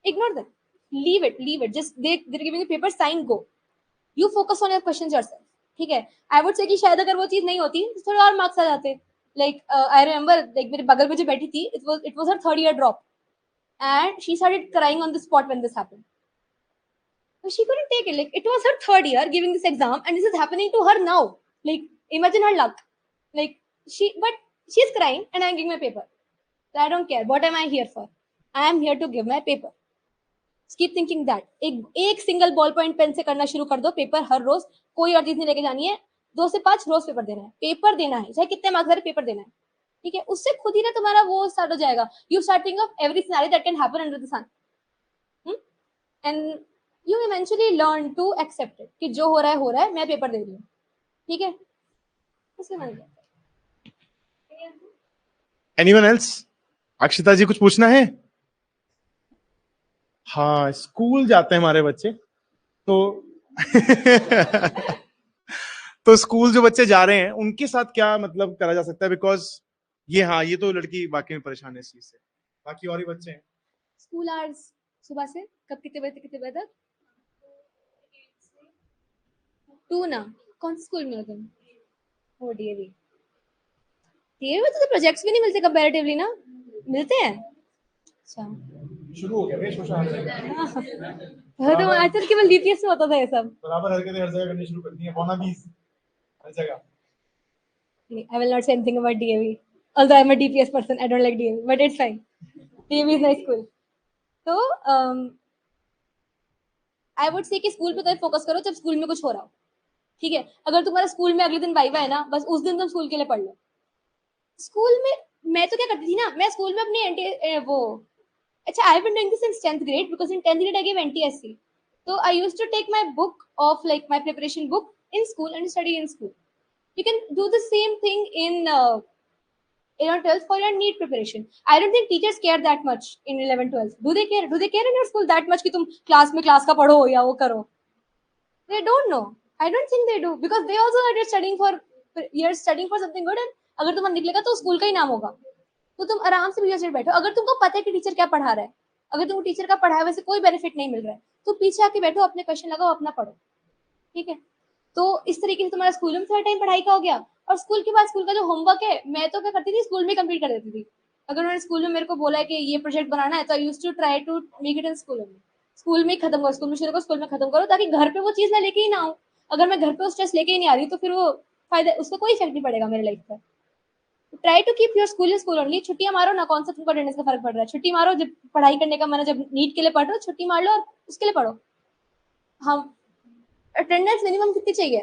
A: ignore them. Leave it. Just they are giving paper, sign, go. You focus on your questions yourself. ठीक है. आई वुड से कि शायद अगर वो चीज नहीं होती तो थोड़े और मार्क्स आ जाते. लाइक आई रिमेंबर, लाइक मेरे बगल में जो बैठी थी, it was her third year drop, and she started crying on the spot when this happened. So she couldn't take it. Like, it was her third year giving this exam, and this is happening to her now. Like, imagine her luck. Like, but she's crying, and I'm giving my paper. So I don't care. What am I here for? I am here to give my paper. Keep thinking that. एक सिंगल बॉल पॉइंट पेन से करना शुरू कर दो पेपर हर रोज. कोई और चीज नहीं लेके जानी है. 2 से 5 रोज पेपर देना है. पेपर देना है, चाहे कितने मार्क्स आ रहे, पेपर देना है. ठीक है. उससे खुद ही ना तुम्हारा वो स्टार्ट हो जाएगा. You start think of every scenario that can happen under the sun, and you eventually learn to accept it कि जो हो रहा है, मैं पेपर दे रही हूँ. ठीक है. उससे मन गया.
B: Anyone else? अक्षिता जी, कुछ पूछना है? हाँ, स्कूल जाते हैं हमारे बच्चे, तो तो स्कूल जो बच्चे जा रहे हैं उनके साथ क्या मतलब करा जा सकता है? बिकॉज ये, हाँ, ये तो लड़की वाकई में परेशान है इस चीज से. बाकी और ही बच्चे हैं.
A: स्कूल आवर्स सुबह से कब, कितने बजे कितने बजे तक? 2 ना. कौन से स्कूल में हो तुम? ओ डीएवी. डीएवी में तो प्रोजेक्ट्स भी नहीं मिलते कंपैरेटिवली ना. मिलते हैं? अच्छा,
B: शुरू हो गया सोशल.
A: हाँ, तो आज तक केवल डीपीएस में होता था ये सब.
B: बराबर हरकतें हर जगह करनी शुरू कर दी है, वानाबीज हर जगह.
A: I will not say anything about DAV. Although I'm a DPS person, I don't like DAV, but it's fine. DAV is nice school. तो I would say कि स्कूल पे तो फोकस करो जब स्कूल में कुछ हो रहा हो. ठीक है. अगर तुम्हारा स्कूल में अगले दिन वाइवा है ना, बस उस दिन तुम स्कूल के लिए पढ़ लो. स्कूल में मैं तो क्या करती थी ना, मैं स्कूल में अपनी वो, अच्छा, I have been doing this in 10th grade because in 10th grade I gave NTSC. So I used to take my book of, like, my preparation book in school and study in school. You can do the same thing in 12th for your NEET preparation. I don't think teachers care that much in 11th 12th. Do they care? Do they care in your school that much कि तुम क्लास में क्लास का पढ़ो या वो करो? They don't know. I don't think they do because they also are studying for something good. And अगर तुम्हारा निकलेगा तो स्कूल का ही नाम होगा, तो तुम आराम से पीछे बैठो. अगर तुमको पता है कि टीचर क्या पढ़ा रहा है, अगर तुमको टीचर का पढ़ाए वैसे कोई बेनिफिट नहीं मिल रहा है, तो पीछे आके बैठो, अपने क्वेश्चन लगाओ, अपना पढ़ो. ठीक है. तो इस तरीके से तुम्हारा स्कूल में थोड़ा टाइम पढ़ाई का हो गया. और स्कूल के बाद स्कूल का जो होमवर्क है, मैं तो क्या करती थी, स्कूल में कंप्लीट कर देती थी. अगर उन्होंने स्कूल में मेरे को बोला है कि ये प्रोजेक्ट बनाना है, तो I used to try to make it in school में. स्कूल में खत्म करो, स्कूल में शुरू करो, स्कूल में खत्म करो, ताकि घर पे वो चीज मैं लेके ही ना आऊँ. अगर मैं घर पे वो स्ट्रेस लेके ही नहीं आ रही, तो फिर वो फायदा, उसका कोई इफेक्ट नहीं पड़ेगा मेरे लाइफ पर. Try to keep your school only. छुट्टियां मारो ना, कौन सा तुमको अटेंडेंस का फर्क पड़ रहा है. छुट्टी मारो, जब पढ़ाई करने का मन है, जब नीट के लिए पढ़ रहे हो, छुट्टी मार लो और उसके लिए पढ़ो. हम अटेंडेंस मिनिमम कितनी चाहिए,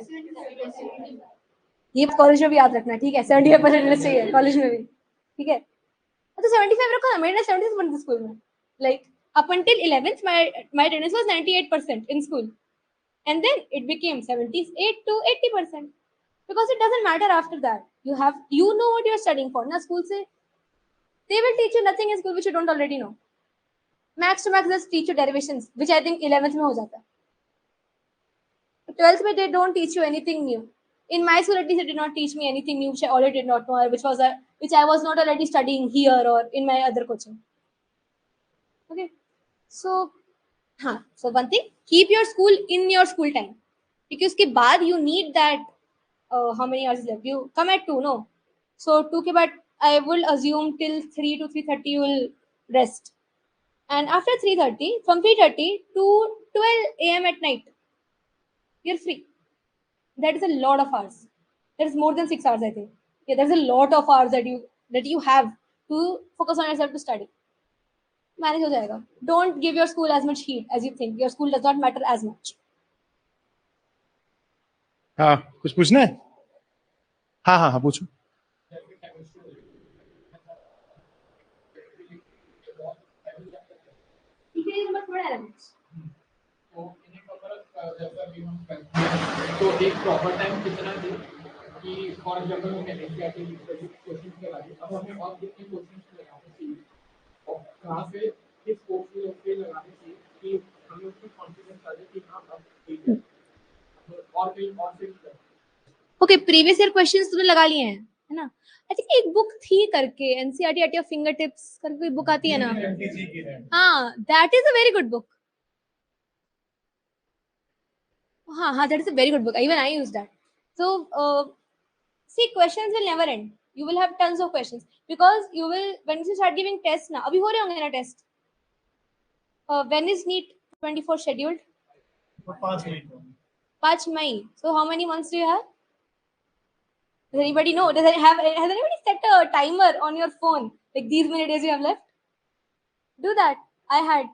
A: ये कॉलेज में भी याद रखना. ठीक है, 75% अटेंडेंस चाहिए कॉलेज में भी. ठीक है, तो 75 रखो ना. मेरे 70 बनती स्कूल में. Like up until 11th my attendance was 98% in school, and then it became 78 to 80%, because it doesn't matter after that. You know what you're studying for na. School se they will teach you nothing in school which you don't already know. Max to max just teach you derivations, which I think 11th में हो जाता है. 12th में they don't teach you anything new. In my school, at least, they did not teach me anything new which I already did not know, or which I was not already studying here or in my other coaching. Okay, so so one thing, keep your school in your school time, because उसके बाद you need that. How many hours is left? You come at 2, no? So 2 के बाद I will assume till 3 to 3:30 you will rest, and after 3:30, from 3:30 to 12 a.m. at night, you're free. That is a lot of hours. That is more than 6 hours, I think. Yeah, there's a lot of hours that you have to focus on yourself to study. Manage हो जाएगा. Don't give your school as much heat as you think. Your school does not matter as much.
B: हाँ, कुछ पूछना है? हाँ हाँ हाँ, पूछो.
C: तो एक प्रॉपर टाइम कितना दे कि फॉर एग्जांपल हम एनसीईआरटी क्वेश्चंस के बारे में अब हमें और कितने क्वेश्चंस लगाने चाहिए और कहाँ से किस कोर्स में उसके लगाने चाहिए कि हमें उसमें कॉन्फिडेंस आ जाए कि हाँ अब ठीक है और कहीं और से
A: ओके, प्रीवियस ईयर क्वेश्चंस तुमने लगा लिए हैं, है ना. आई थिंक एक बुक थी करके, NCERT at your finger tips करके कोई बुक आती है ना. हाँ, that is a very good book. हाँ, that is a very good book. Even I use that. So see, questions will never end. You will have tons of questions, because you will, when you start giving tests now, अभी हो रहे होंगे ना test. When is NEET 24 scheduled? 5 May. So how many months do you have? Does anybody know? Has anybody set a timer on your phone, like these many days you have left? Do that. I had.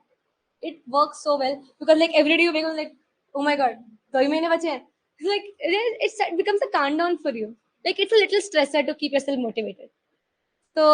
A: It works so well, because like every day you wake up like, oh my god, 2 महीने बचे हैं. It's like it becomes a countdown for you. Like it's a little stressor to keep yourself motivated. So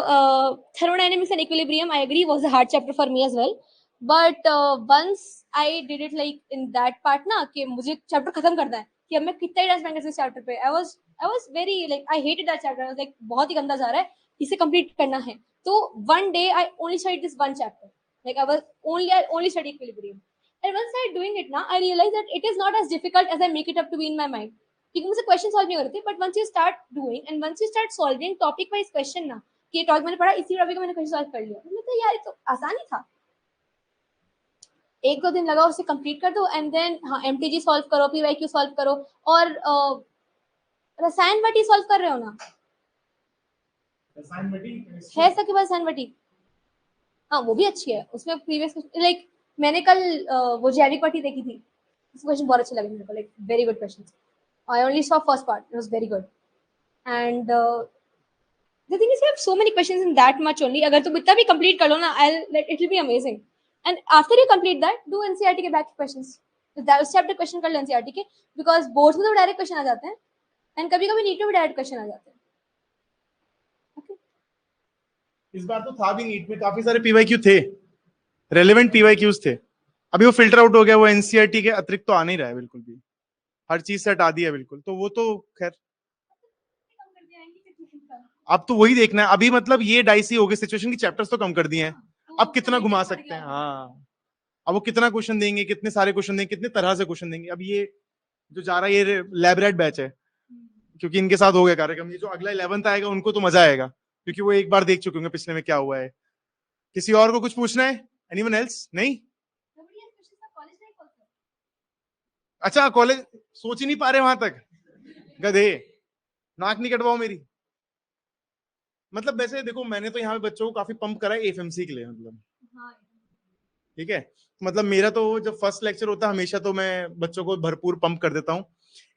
A: thermodynamics and equilibrium, I agree, was a hard chapter for me as well. But once I did it like in that part ना, कि मुझे chapter खत्म करना है, कि अब मैं कितना ही टाइम स्पेंड कर इस chapter पे. I was very like, I hated that chapter. I was like, बहुत ही गंदा जा रहा है, इसे complete करना है. तो one day I only studied this one chapter. Like I only studied equilibrium. And once I doing it now, I realized that it is not as difficult as I make it up to be in my mind. क्योंकि मुझे क्वेश्चन सॉल्व नहीं हो रहे थे, but once you start doing and once you start solving topic wise question ना, कि ये टॉपिक मैंने पढ़ा, इसी टॉपिक का मैंने क्वेश्चन सॉल्व कर लिया, तो मतलब यार ये तो आसान ही था. 1-2 दिन लगा उसे कंप्लीट कर दो, एंड देन हाँ एमटीजी सॉल्व करो, पीवाईक्यू सॉल्व करो, और रसायन बटी सॉल्व कर रहे हो ना. है सबके पास रसायन बटी? हाँ, वो भी अच्छी है. उसमें प्रीवियस लाइक मैंने कल वो जैविक बटी देखी थी, उसके क्वेश्चन बहुत अच्छे लगे मेरे को, like very good questions. I only saw first part. It was very good. And the thing is, you have so many questions in that much only. अगर तुम इतना भी complete कर लो ना, it will be amazing. And after you complete that, do NCERT के back questions. उस chapter question कर लो NCERT के, because boards में तो direct question आ जाते हैं, and कभी-कभी NEET में भी direct question आ जाते हैं. Okay.
B: इस बार तो था भी नीट में काफी सारे पीवाईक्यू थे, रेलेवेंट पीवाईक्यूज थे. अभी वो फिल्टर आउट हो गया, वो एनसीईआरटी के अतिरिक्त तो आ नहीं रहा है बिल्कुल भी, हर चीज से हटा दिया बिल्कुल. तो वो तो खैर अब तो वही देखना है. अभी मतलब ये डाइसी हो गई सिचुएशन की, चैप्टर्स तो कम कर दिए हैं, अब कितना घुमा सकते हैं. हाँ, अब वो कितना क्वेश्चन देंगे, कितने सारे क्वेश्चन देंगे, कितने तरह से क्वेश्चन देंगे, अब ये जो जा रहा है ये लैब रैट बैच है, क्योंकि इनके साथ हो गया कार्यक्रम। ये जो अगला 11th आएगा उनको तो मजा आएगा, क्योंकि वो एक बार देख चुके होंगे पिछले में क्या हुआ है। किसी और को कुछ पूछना है? Anyone else? नहीं?
A: Nobody has questions for college life also.
B: अच्छा, कॉलेज सोच ही नहीं पा रहे वहां तक, गधे। नाक नहीं कटवाओ मेरी। मतलब वैसे देखो, मैंने तो यहाँ पे बच्चों को काफी पंप करा है एफएमसी के लिए, मतलब
A: हाँ,
B: ठीक है। मतलब मेरा तो जब फर्स्ट लेक्चर होता है हमेशा तो मैं बच्चों को भरपूर पंप कर देता हूँ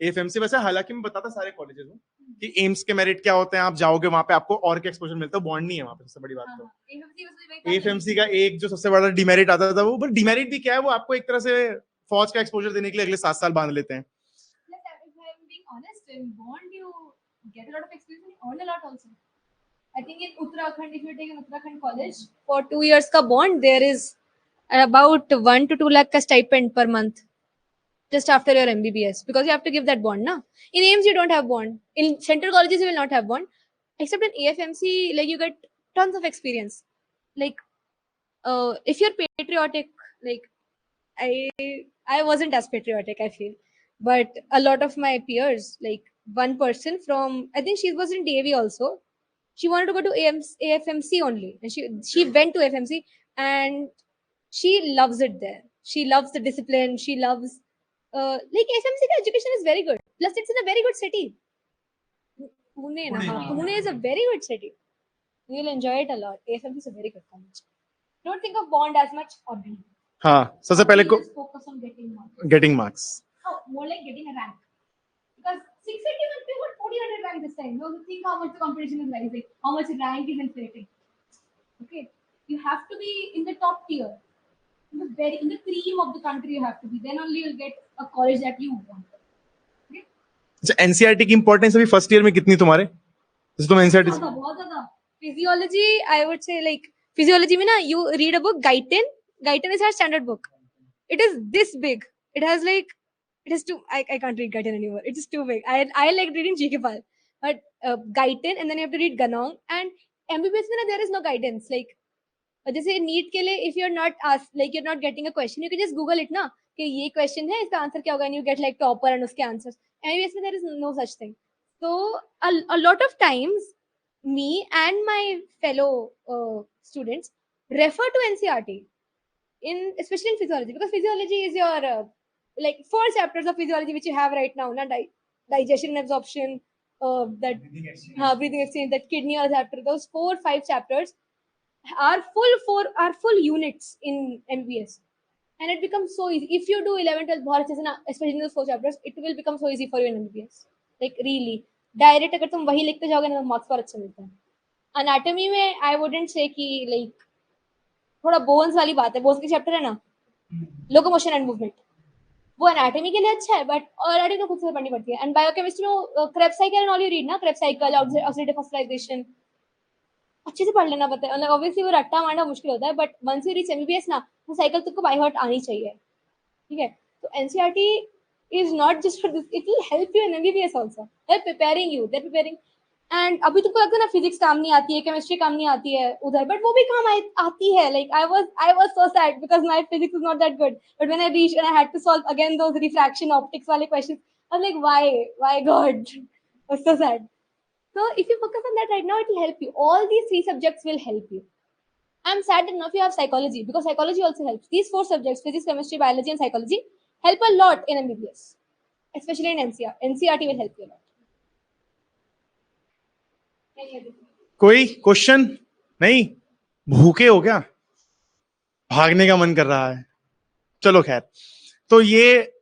B: एफएमसी। वैसे हालांकि मैं बताता सारे कॉलेजेस हूँ कि एम्स के मेरिट क्या होते हैं, आप जाओगे वहां पे आपको और क्या एक्सपोजर मिलता है, बॉन्ड नहीं है वहां पे। सबसे बड़ी बात
A: हाँ,
B: तो
A: AFMC was very tough.
B: FMC का एक जो सबसे बड़ा डिमेरिट आता था, वो डिमेरिट भी क्या है, वो आपको एक तरह से फौज का एक्सपोजर देने के लिए अगले 7 साल बांध लेते हैं।
A: Plus, if I'm being honest, in Bond you get a lot of experience and earn a lot also. I think in Uttarakhand, if you take an Uttarakhand college for 2 years ka bond, there is about 1 to 2 lakh ka stipend per month just after your MBBS, because you have to give that bond. Na, in AIMS you don't have bond. In central colleges you will not have bond, except in AFMC like you get tons of experience. Like if you're patriotic, like I I wasn't as patriotic, I feel, but a lot of my peers, like one person from, I think she was in DAV also. She wanted to go to AFMC only, and she went to AFMC, and she loves it there. She loves the discipline. She loves like AFMC ka education is very good. Plus, it's in a very good city. Pune, na, हाँ, Pune is a very good city. You will enjoy it a lot. AFMC is a very good college. Don't think of bond as much or be.
B: हाँ, सबसे पहले को
A: Just focus on getting marks.
B: Getting marks.
A: Oh, more like getting a rank. Because 681 people got 1400 rank this time. You think how much the competition is rising, how much rank is inflating. Okay, you have to be in the top tier, in the cream of the country. You have to be. Then only you'll get a college that you want. Okay.
B: अच्छा, एनसीईआरटी की इंपॉर्टेंस अभी फर्स्ट ईयर में कितनी तुम्हारे? जैसे तुम एनसीईआरटी
A: बहुत ज़्यादा. Physiology, I would say, like physiology में ना, you read a book, Guyton. Guyton is our standard book. It is this big. It has like, it is too. I can't read Guyton anymore. It is too big. I like reading GK Pal, but Guyton, and then you have to read Ganong, and MBBS में ना there is no guidance. Like जैसे नीट के लिए, if you're not asked, like you're not getting a question, you can just Google it ना कि ये question है, इसका आंसर क्या होगा, and you get like topper and उसके answers. MBBS में there is no such thing. So a lot of times, me and my fellow students refer to NCERT especially in physiology, because physiology is your like 4 chapters of physiology which you have right now, na, digestion and absorption, that breathing exchange, that kidney chapter, those 4-5 chapters are full units in MBS, and it becomes so easy if you do 11th 12th, especially in those 4 chapters. It will become so easy for you in MBS, like really direct अगर तुम वही लिखते जाओगे ना तो मार्क्स पर अच्छा मिलता है. एनाटॉमी में आई वुडंट से कि लाइक थोड़ा बोन्स वाली बात है. बोन्स की चैप्टर है ना, लोकोमोशन एंड मूवमेंट, वो एनाटॉमी के लिए अच्छा है, बट और एडिट तो खुद से पढ़नी पड़ती है. एंड बायोकेमिस्ट्री में Krebs cycle and all you read ना, क्रेब्स साइकिल, ऑक्सीडेटिव फॉस्फोराइलेशन अच्छे से पढ़ लेना पड़ता है. मतलब ऑब्वियसली वो रट्टा मारना मुश्किल होता है, but once you reach MBBS ना, वो साइकिल तुमको बाय हार्ट आनी चाहिए. ठीक है, तो NCERT is not just for this, it will help you in MBBS also. They're preparing you, they're preparing. And अभी तुमको लगता है ना फिजिक्स काम नहीं आती है, केमिस्ट्री काम नहीं आती है उधर, बट वो भी काम आती है. Like I was so sad because my physics is not that good, but when I reached and I had to solve again those refraction optics वाले questions, I was like, why God, I was so sad. So if you focus on that right now, it will help you. All these 3 subjects will help you. I'm sad enough you have psychology, because psychology also helps. These 4 subjects, physics, chemistry, biology and psychology, help a lot in MBBS, especially in NCR. NCRT will help you a lot.
B: कोई क्वेश्चन? नहीं? भूखे हो क्या? भागने का मन कर रहा है? चलो खैर, तो ये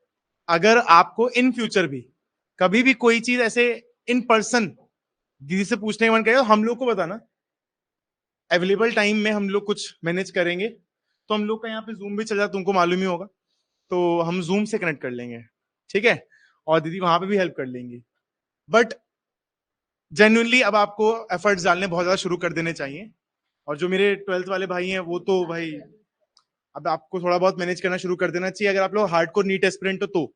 B: अगर आपको इन फ्यूचर भी कभी भी कोई चीज ऐसे इन पर्सन दीदी से पूछने का मन करे, हम लोग को बताना. अवेलेबल टाइम में हम लोग कुछ मैनेज करेंगे, तो हम लोग का यहाँ पे जूम भी चल जाता, तुमको मालूम ही होगा, तो हम जूम से कनेक्ट कर लेंगे, ठीक है, और दीदी वहां पे भी हेल्प कर लेंगी. बट जेन्युइनली अब आपको एफर्ट्स डालने बहुत ज्यादा शुरू कर देने चाहिए. और जो मेरे 12th वाले भाई हैं वो तो भाई अब आपको थोड़ा बहुत मैनेज करना शुरू कर देना चाहिए. अगर आप लोग हार्डकोर नीट एस्पिरेंट हो तो,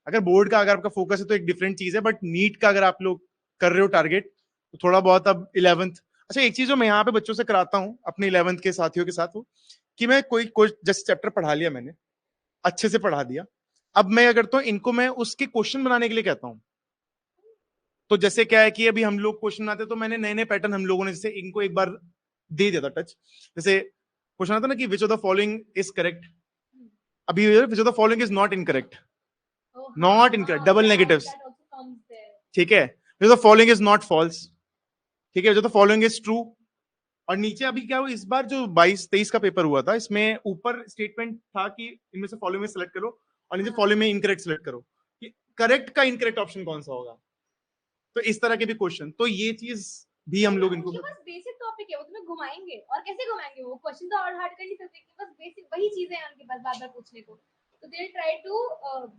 B: अगर बोर्ड का अगर आपका फोकस है तो एक डिफरेंट चीज है, बट नीट का अगर आप लोग कर रहे हो टारगेट, तो थोड़ा बहुत अब 11th. अच्छा, एक चीज जो मैं यहाँ पे बच्चों से कराता हूँ अपने 11th के साथियों के साथ, वो कि मैं कोई जैसे चैप्टर पढ़ा लिया मैंने, अच्छे से पढ़ा दिया, अब मैं क्या करता हूँ, इनको मैं उसके क्वेश्चन बनाने के लिए कहता हूँ। तो जैसे क्या है कि अभी हम लोग क्वेश्चन आते तो मैंने नए नए पैटर्न हम लोगों ने जैसे इनको एक बार दे दिया था टच। जैसे क्वेश्चन आता ना कि which of the following is correct, अभी which of the following is not incorrect, not incorrect, double negatives, ठीक है, which of the following is not false, ठीक है, which of the following is true. और नीचे अभी क्या हुआ, इस बार जो 22-23 का पेपर हुआ था, इसमें ऊपर स्टेटमेंट था कि इनमें से फॉलोइंग में सेलेक्ट करो, और नीचे फॉलोइंग में इनकरेक्ट सेलेक्ट करो, कि करेक्ट का इनकरेक्ट ऑप्शन कौन सा होगा। तो इस तरह के भी क्वेश्चन, तो ये चीज भी हम लोग इनको
A: उनके पास बेसिक टॉपिक है, वो तुम्हें घुमाएंगे, और कैसे घुमाएंगे, वो क्वेश्चन तो और हार्ड कर नहीं सकते, कि बस बेसिक वही चीजें हैं उनके पास बार बार पूछने को, तो दे ट्राई टू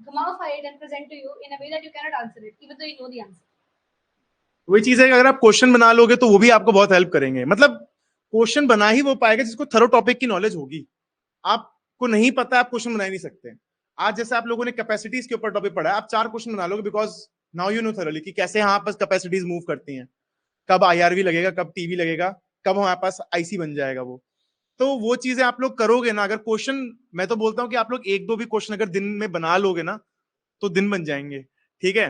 A: घुमाify it and present to you in a way that you cannot answer it even though you know the answer.
B: वही चीज है कि अगर आप क्वेश्चन बना लोगे तो वो भी आपको बहुत हेल्प करेंगे। मतलब क्वेश्चन बना ही वो पाएगा जिसको थरो टॉपिक की नॉलेज होगी। आपको नहीं पता, आप क्वेश्चन बना ही नहीं सकते। आज जैसे आप लोगों ने कैपेसिटीज के ऊपर टॉपिक पढ़ा है, आप 4 क्वेश्चन बना लोगे, because now you know thoroughly कि कैसे यहाँ पर कैपेसिटीज मूव करती हैं, कब IRV लगेगा, कब टीवी लगेगा, कब हमारे पास IC बन जाएगा वो। तो वो चीजें आप लोग करोगे ना, अगर क्वेश्चन, मैं तो बोलता हूँ कि आप लोग 1-2 भी क्वेश्चन अगर दिन में बना लोगे ना, तो दिन बन जाएंगे, ठीक है।